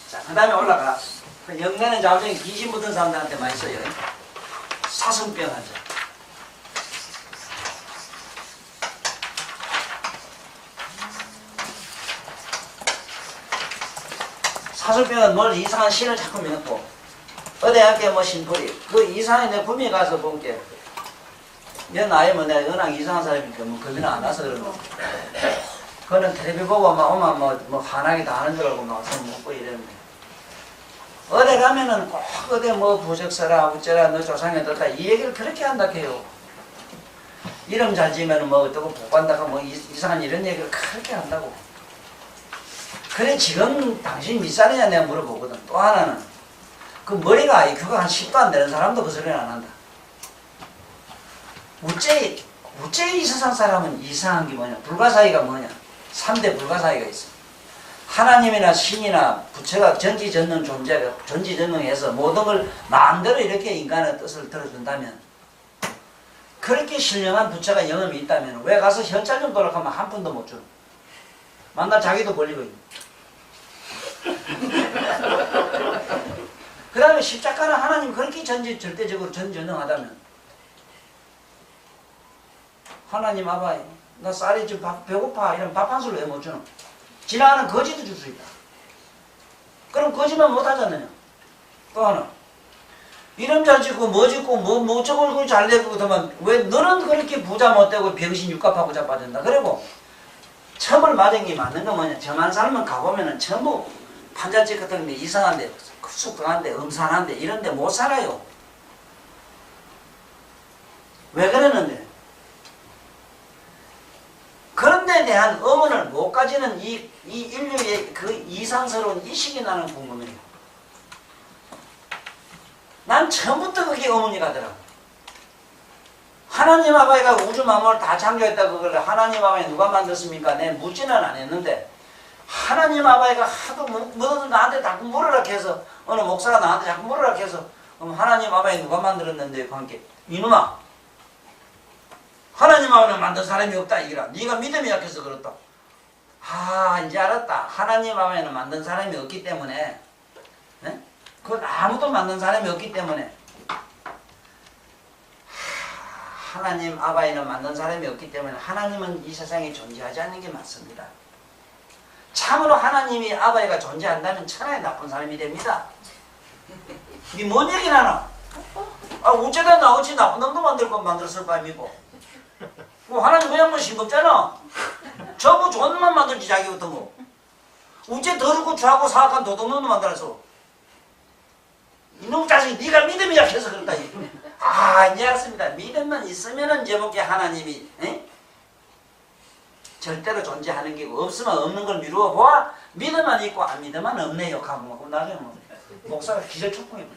자, 그 다음에 올라가. 그 영내는 자우정이 귀신 붙은 사람들한테 많이 써요. 사슴병 환자. 사슴병은 뭘 이상한 신을 자꾸 믿고 어디 학교에 뭐 신풀이 그 이상한 내 구미 가서 본게 내 나이 뭐 내가 은행 이상한 사람이니까 뭐 겁이 안 나서 그런 거. 그거는 텔레비 보고 막 오면 뭐 화나게 다 하는 줄 알고 막 손 묶고 이러는데. 어디 가면은 꼭 어디 뭐 부적서라 어쩌라 너 조상에 뒀다 이 얘기를 그렇게 한다 해요. 이름 잘 지으면 뭐 어떻고 복한다고 뭐 이상한 이런 얘기를 그렇게 한다고. 그래 지금 당신 몇 살이냐 내가 물어보거든. 또 하나는 그 머리가 IQ가 한 10도 안 되는 사람도 그 소리는 안 한다. 우째 이 세상 사람은 이상한 게 뭐냐? 불가사의가 뭐냐? 3대 불가사의가 있어. 하나님이나 신이나 부처가 전지전능 존재가 전지전능해서 모든 걸 마음대로 이렇게 인간의 뜻을 들어준다면 그렇게 신령한 부처가 영험이 있다면 왜 가서 현찰 좀 돌아가면 한 푼도 못 줘? 만날 자기도 걸리고 있는. 그 다음에 십자가는 하나님 그렇게 절대적으로 전지전능하다면 하나님 아바 나 쌀이 좀 배고파 이러면 밥 한 술 왜 못 주노? 지나가는 거지도 줄 수 있다. 그럼 거지만 못하잖아요. 또 하나 이름 잘 짓고 뭐 짓고 뭐 저걸 잘 내고 그러면 왜 너는 그렇게 부자 못되고 병신 육갑하고 자빠진다. 그리고 처벌 맞은 게 맞는 거 뭐냐? 저만 살면 가보면은 전부 판잣집 같은 데 이상한데 쑥쑥한데 음산한데 이런데 못 살아요. 왜 그러는데? 그런 데 대한 의문을 못 가지는 이 인류의 그 이상스러운 이식이 나는 궁금해요. 난 처음부터 그게 의문이 가더라고. 하나님 아버지가 우주 만물을 다 창조했다 그걸 하나님 아버지 누가 만들었습니까? 내 묻지는 안 했는데 하나님 아버지가 하도 뭐 나한테 자꾸 물으라 해서 어느 목사가 나한테 자꾸 물으라 해서 그럼 하나님 아버지 누가 만들었는데 관계 이놈아 하나님 아버지는 만든 사람이 없다 이기라. 네가 믿음이 약해서 그렇다. 아 이제 알았다. 하나님 아버지는 만든 사람이 없기 때문에 네? 그건 아무도 만든 사람이 없기 때문에 하나님 아바이는 만든 사람이 없기 때문에 하나님은 이 세상에 존재하지 않는 게 맞습니다. 참으로 하나님이 아바이가 존재한다면 천하에 나쁜 사람이 됩니다. 이게 뭔 얘기를 하나? 아 어쩌다 나 어찌 나쁜 놈도 만들었을 바임이고 뭐 하나님 그냥 뭐 싱겁잖아. 전부 좋은 놈만 만들지 자기부터 뭐 어째 더럽고 죄하고 사악한 도둑놈도 만들어서 이놈 자식 네가 믿음이 약해서 그렇다. 아 이제 알았습니다. 믿음만 있으면은 제목에 하나님이 절대로 존재하는 게 없으면 없는 걸 미루어 보아 믿음만 있고 안 믿음만 없네 욕하고 막 나중에 뭐 목사가 기절 촉풍해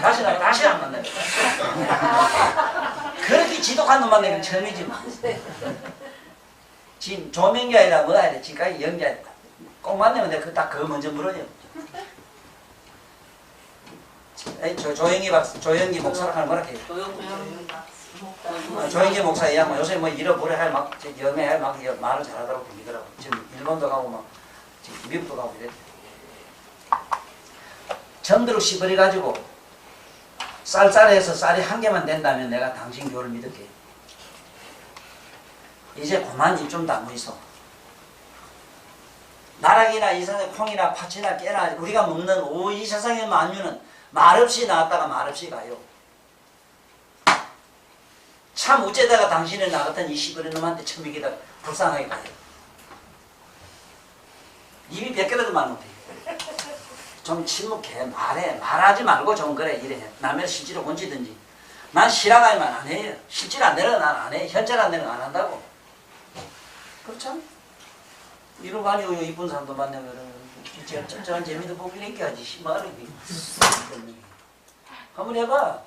다시 안 만나요. 그렇게 지독한 놈만 내가 처음이지만 지금 조명이 아니라 뭐가 아니라 지금까지 연기야 꼭 만나면 내가 그거 먼저 물어요. 조영기 목사라 하는 뭐라 해요? 조영기 목사 이야기 요새 뭐 잃어버려 막 연애 막 말을 잘하더라고 그러더라고. 지금 일본도 가고 막 지금 미국도 가고 이래. 정도로 시버리 가지고 쌀쌀해서 쌀이 한 개만 된다면 내가 당신 교를 믿을게. 이제 그만 입 좀 다무 있어. 나락이나 이 세상에 콩이나 팥이나 깨나 우리가 먹는 이 세상의 만유는 말없이 나왔다가 말없이 가요. 참 어째다가 당신을 나 같은 이 시버리 놈한테 처먹이다 불쌍하게 가요. 입이 100개라도 말 못해. 좀 침묵해. 말하지 말고 좀 그래 이래. 남의 실제로 건지든지. 난 실화가만 안 해요. 실질 안 되는 난 안 해. 현찰 안 되는 거 안 한다고. 그렇죠? 이러고 아니고 이쁜 사람도 만나면 ጨጨ한 재미도 보긴 했겠지. 말이 한번 해봐.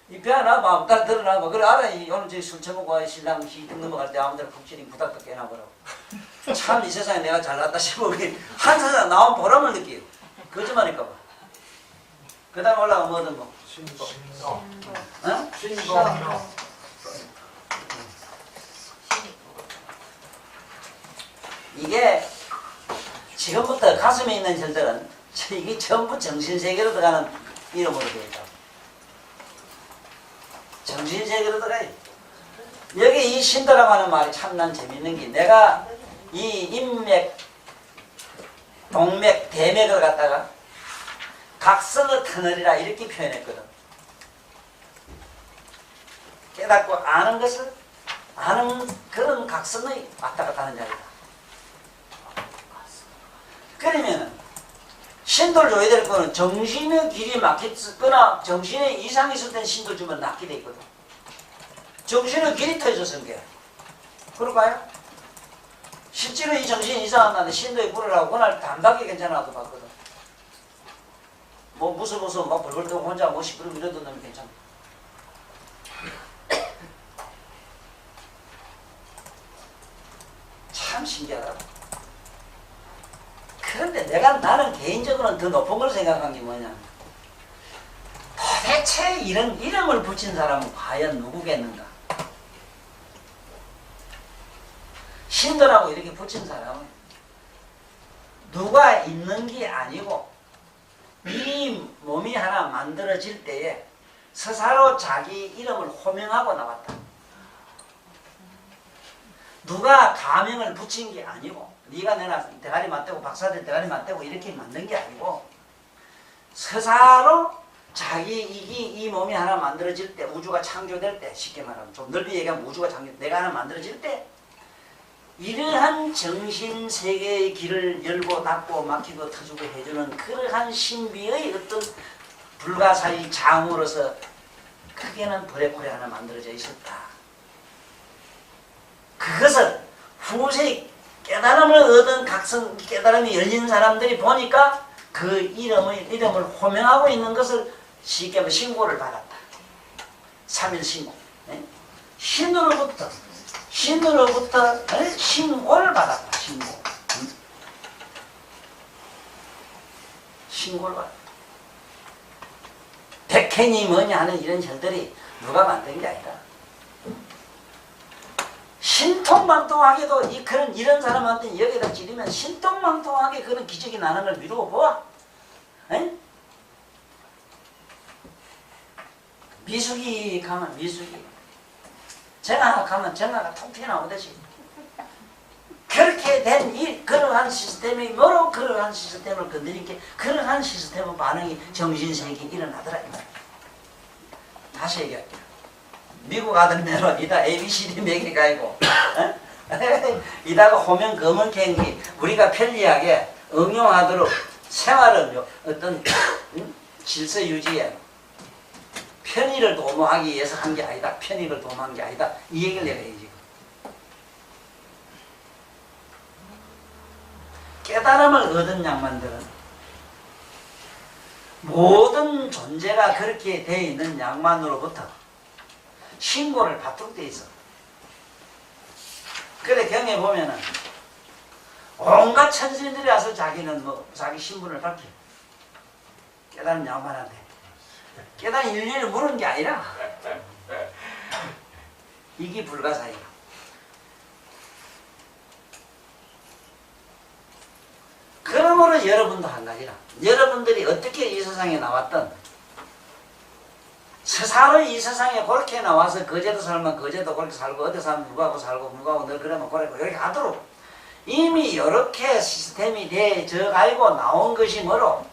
이 배 하나 봐. 딸 들어놔봐. 그래 알아. 오늘 저기 술 처먹고 신랑 시등 넘어갈 때 아무데나 푹 치니 부닥도 깨나보라고. 참 이 세상에 내가 잘났다 싶어. 한 세상 나온 보람을 느껴요. 거짓말일까 봐. 그 다음에 올라가 뭐든 뭐. 신성. 어? 신성. 이게 지금부터 가슴에 있는 절들은 이게 전부 정신세계로 들어가는 이름으로 되어 있다. 정신세계로 들어가요. 여기 이 신도라고 하는 말이 참 난 재밌는 게 내가 이 인맥, 동맥, 대맥을 갖다가 각성의 터널이라 이렇게 표현했거든. 깨닫고 아는 것을 아는 그런 각성의 왔다 갔다 하는 자리다. 그러면 신도를 줘야 될 거는 정신의 길이 막혔거나 정신의 이상이 있을 때는 신도 주면 낫게 돼 있거든. 정신의 길이 터져서 게 그럴까요? 실제로 이 정신이 이상한데 신도에 부르라고 그날 담박이 괜찮아도 봤거든. 뭐 무서워서 막 벌벌 떠고 혼자 뭐 시끄러워 이러던 놈이 괜찮아. 참 신기하다. 그런데 나는 개인적으로는 더 높은 걸 생각한 게 뭐냐. 도대체 이런 이름을 붙인 사람은 과연 누구겠는가? 신도라고 이렇게 붙인 사람은 누가 있는 게 아니고 이 몸이 하나 만들어질 때에 스스로 자기 이름을 호명하고 나왔다. 누가 가명을 붙인 게 아니고 네가 내가 대가리 맞대고 박사들 대가리 맞대고 이렇게 만든 게 아니고 스스로 자기 이 몸이 하나 만들어질 때 우주가 창조될 때 쉽게 말하면 좀 넓이 얘기하면 우주가 내가 하나 만들어질 때 이러한 정신 세계의 길을 열고 닫고 막히고 터주고 해주는 그러한 신비의 어떤 불가사의 장으로서 크게는 브레코리 하나 만들어져 있었다. 그것을 후세 깨달음을 얻은 각성 깨달음이 열린 사람들이 보니까 그 이름을 호명하고 있는 것을 쉽게 하면 신고를 받았다. 3일 신고. 네? 신으로부터 신고를 받았다. 신고를 받았다. 백행이 뭐냐 하는 이런 절들이 누가 만든 게 아니라 신통망통하게도 이런 사람한테 여기다 지르면 신통망통하게 그런 기적이 나는 걸 미루고 보아. 에? 미숙이 가면 미숙이 정화가 가면 정화가 통 튀어나오듯이 그렇게 된 그러한 시스템이 뭐로 그러한 시스템을 건드리게 그러한 시스템의 반응이 정신세계에 일어나더라. 다시 얘기할게요. 미국 아들 내로 이다 ABCD 매기가 아니고 이다가 호명 검은 경기 우리가 편리하게 응용하도록 생활을 어떤 질서 유지에 편의를 도모하기 위해서 한 게 아니다. 편의를 도모한 게 아니다. 이 얘기를 내가 해야지. 깨달음을 얻은 양반들은 모든 존재가 그렇게 되어 있는 양반으로부터 신고를 받도록 되어 있어. 그래 경에 보면은 온갖 천신들이 와서 자기는 자기 신분을 밝혀. 깨달은 양반한테. 깨달은 일일이 물은 게 아니라 이게 불가사의야. 그러므로 여러분도 한 가지라. 여러분들이 어떻게 이 세상에 나왔든 스스로 이 세상에 그렇게 나와서 거제도 살면 거제도 그렇게 살고 어디 살면 누구하고 살고 누구하고 늘 그러면 그러고 이렇게 하도록 이미 이렇게 시스템이 되어져 가지고 나온 것이 뭐로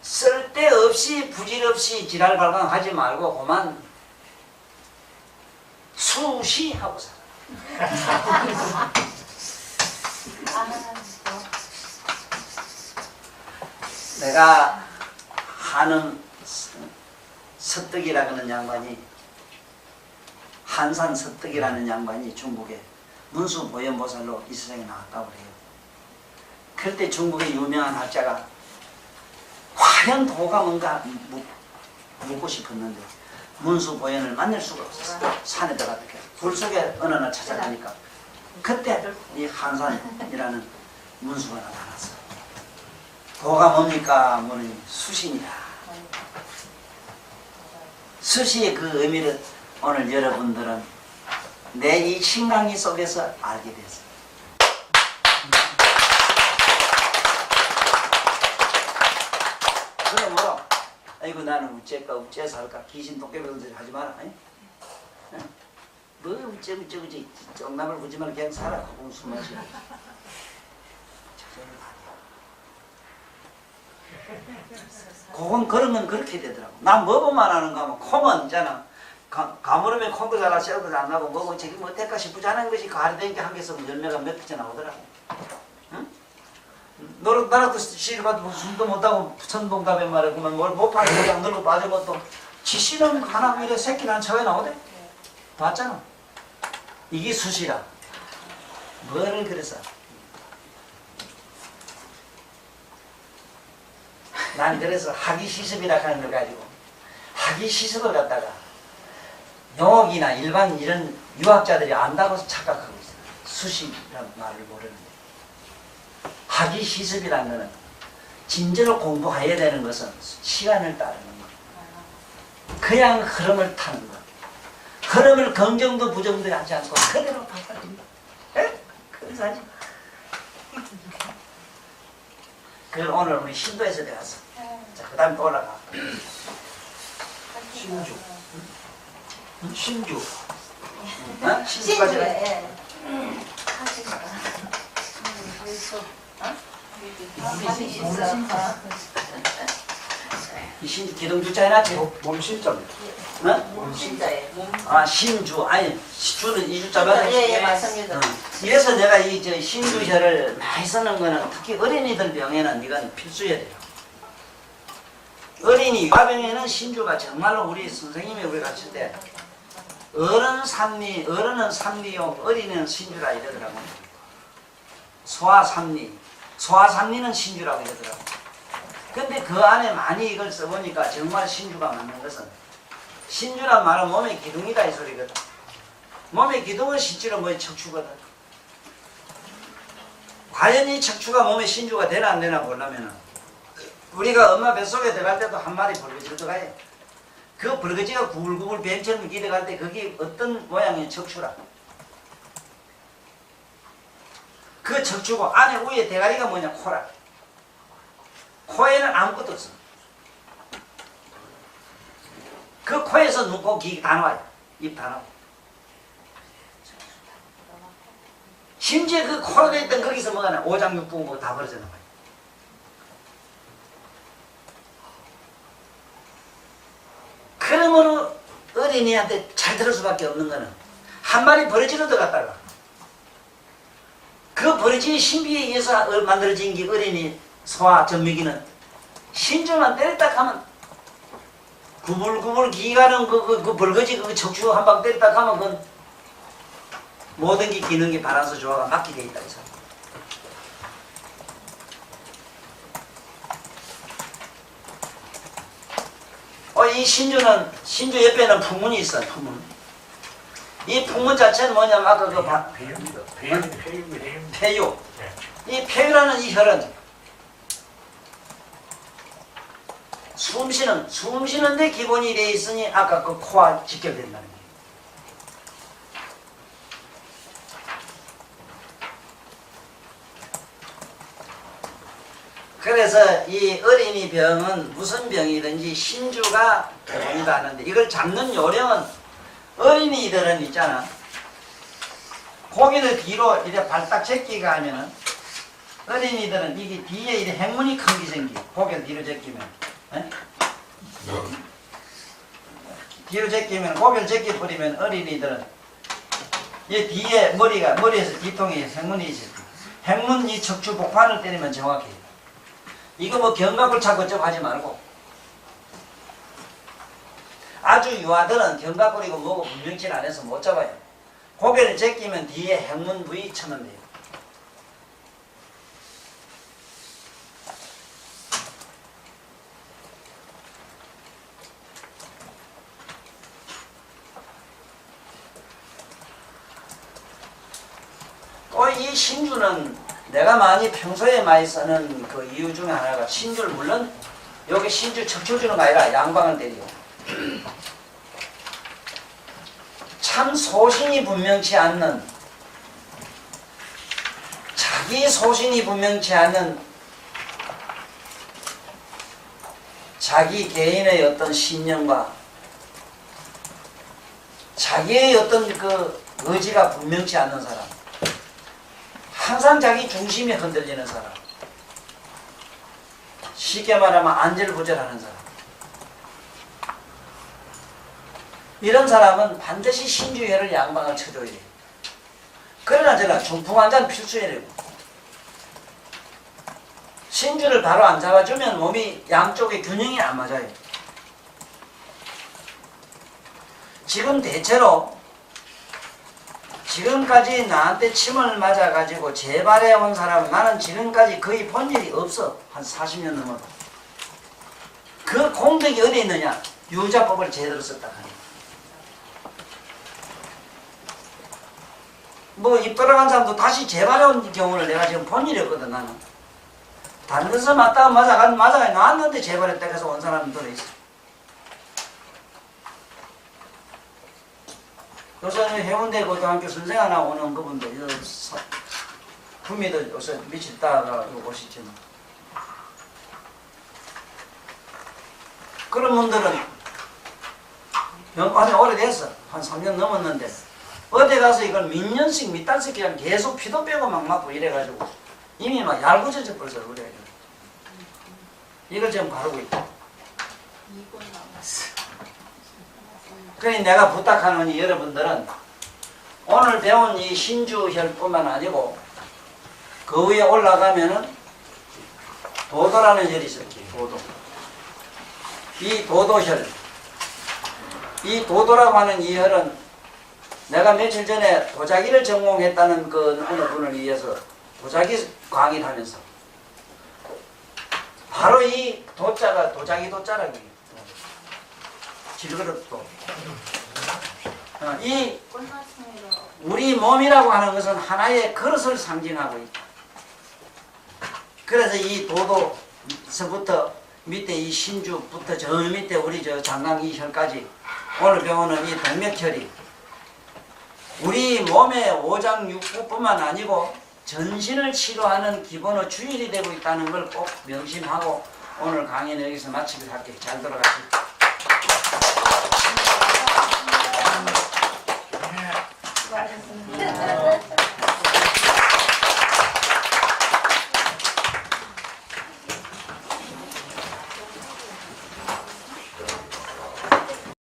쓸데없이 부질없이 지랄 발광하지 말고 그만 수시하고 살아. 내가 하는 서떡이라는 양반이 한산 서떡이라는 양반이 중국에 문수보현보살로 이 세상에 나왔다고 해요. 그때 중국의 유명한 학자가 과연 도가 뭔가 묻고 싶었는데 문수보현을 만날 수가 없었어요. 산에 들어갔다 불 속에 어느 날 찾아가니까 그때 이 한산이라는 문수가 나타났어. 도가 뭡니까? 뭐니 수신이다. 수시의 그 의미를 오늘 여러분들은 내 이 신강의 속에서 알게 됐어요. 그러므로 아이고 나는 어째까 어째 살까 귀신 도깨비들 소리 하지 마라. 뭐 어째 정답을 보지 말고 그냥 살아. 그건 술 마시고. 그건 그런 건 그렇게 되더라고. 난 뭐 보면 하는가 하면 콩은 있잖아. 가물으면 콩도 자라 씨도 안 나고 뭐고 저기 뭐 어떨까 싶지 않은 것이 가리된 게 한 개 쓰면 열매가 몇 개째 나오더라고. 응? 나라도 씨를 가지고 숨도 못하고 천봉답에 말해 보면 뭘 못하고 그냥 늙어 빠지고 또 지씨는 하나 이래 새끼 난 차에 나오대. 봤잖아. 이게 수시라. 뭐를 그래서 난 그래서 학위시습이라 하는 걸 가지고 학위시습을 갖다가 영어이나 일반 이런 유학자들이 안다고 착각하고 있어요. 수시라는 말을 모르는데 학위시습이라는 것은 진짜로 공부해야 되는 것은 시간을 따르는 것, 그냥 흐름을 타는 것, 흐름을 긍정도 부정도 하지 않고 그대로 받아들인다. 그래서 하지. 그 오늘 우리 신도에서 배웠어. 자, 그 다음에 또 올라가. 신주. 신주. 어? 신주까지 가. 예. 이 신주 기둥주자 해놨지? 몸 신자입니다. 어? 진짜예. 아, 신주. 아니, 주는 이주자 맞아. 예, 맞습니다. 이래서 내가 이 저 신주셔를 많이 쓰는 거는 특히 어린이들 병에는 이건 필수해야 돼요. 어린이 유아병에는 신주가 정말로 우리 선생님이 우리 가르칠 때 어른은 삼리용, 어린이는 신주라 이러더라고요. 소아삼리, 소아삼리는 신주라고 이러더라고요. 근데 그 안에 많이 이걸 써보니까 정말 신주가 맞는 것은 신주란 말은 몸의 기둥이다 이 소리거든. 몸의 기둥은 실제로 뭐의 척추거든. 과연 이 척추가 몸의 신주가 되나 안 되나 보려면은 우리가 엄마 뱃속에 들어갈 때도 한 마리 벌거지로 들어가요. 그 벌거지가 구불구불 뱀처럼 기대갈 때 그게 어떤 모양의 척추라. 그 척추고 안에 위에 대가리가 뭐냐 코라. 코에는 아무것도 없어. 그 코에서 눈, 코, 귀 다 나와요. 입 다 나와요. 심지어 그 코가 있던 거기서 뭐가 나 오장육부 뭐 다 벌어져 나와요. 그러므로 어린이한테 잘 들을 수밖에 없는 거는 한 마리 버러지로 들어갔다가 그 버러지의 신비에 의해서 만들어진 게 어린이 소아 전미기는 신주만 때렸다 하면 구불구불 기가는 그 벌거지 그 척추 한 방 때렸다 하면 그건 모든 게 기능 게 바란서 조화가 맞게 돼 있다 해서. 이 신주는 신주 옆에는 풍문이 있어요. 풍문. 이 풍문 자체는 뭐냐면 아까 그 배유입니다. 배유입니다. 폐유. 네. 이 폐유라는 이 혈은 숨 쉬는데 기본이 돼 있으니 아까 그 코와 직결된다는 거예요. 그래서 이 어린이 병은 무슨 병이든지 신주가 기본이다 하는데 이걸 잡는 요령은 어린이들은 있잖아. 고개를 뒤로 이렇게 발딱 제끼가 하면은 어린이들은 이게 뒤에 이렇게 행문이 큰 게 생겨. 고개를 뒤로 제끼면. 에? 뒤로 제끼면 고개를 제껴버리면 어린이들은 이 뒤에 머리에서 뒤통에 행문이 있어. 행문 이 척추 복판을 때리면 정확해. 이거 뭐 견갑을 차고 저 하지 말고 아주 유아들은 견갑거리고 뭐고 분명치 않아서 못 잡아요. 고개를 제끼면 뒤에 행문 부위 쳐면 돼요. 또 이 신주는 내가 많이 평소에 많이 쓰는 그 이유 중에 하나가 신주를 물론 여기 신주 척추 주는 거 아니라 양방을 때리고 참 소신이 분명치 않는 자기 소신이 분명치 않는 자기 개인의 어떤 신념과 자기의 어떤 그 의지가 분명치 않는 사람 항상 자기 중심이 흔들리는 사람 쉽게 말하면 안절부절하는 사람 이런 사람은 반드시 신주혈을 양방을 쳐줘야 돼. 그러나 저나 중풍 환자는 필수혈이고 신주를 바로 안 잡아주면 몸이 양쪽의 균형이 안 맞아요. 지금 대체로 지금까지 나한테 침을 맞아가지고 재발해 온 사람은 나는 지금까지 거의 본 일이 없어. 한 40년 넘어도. 그 공덕이 어디 있느냐? 유자법을 제대로 썼다 하니. 뭐 입 돌아간 사람도 다시 재발해 온 경우를 내가 지금 본 일이 없거든 나는. 다른 데서 맞다가 맞아가 나왔는데 재발했다 해서 온 사람은 들어있어. 요새 해운대 고등학교 선생 하나 오는 그분도 구미도 요새 며칠 있다가 오시죠. 그런 분들은 병관이 오래됐어. 한 3년 넘었는데 어디 가서 이걸 몇 년씩 몇 달씩 그냥 계속 피도 빼고 막 맞고 이래가지고 이미 막 얄궂어져 버려서 그래. 이걸 지금 가르고 있다. 그러니 내가 부탁하노니 여러분들은 오늘 배운 이 신주혈뿐만 아니고 그 위에 올라가면은 도도라는 혈이 있어요. 도도. 이 도도혈, 이 도도라고 하는 이 혈은 내가 며칠 전에 도자기를 전공했다는 그 어느 분을 위해서 도자기 강의를 하면서 바로 이 도자가 도자기 도자라기 질그릇도 이 우리 몸이라고 하는 것은 하나의 그릇을 상징하고 있다. 그래서 이 도도서부터 밑에 이 신주부터 저 밑에 우리 저 장강이 혈까지 오늘 배우는 이 동맥혈이 우리 몸의 오장육부뿐만 아니고 전신을 치료하는 기본의 주일이 되고 있다는 걸 꼭 명심하고 오늘 강의는 여기서 마치도록 할게요. 잘 들어가십시오.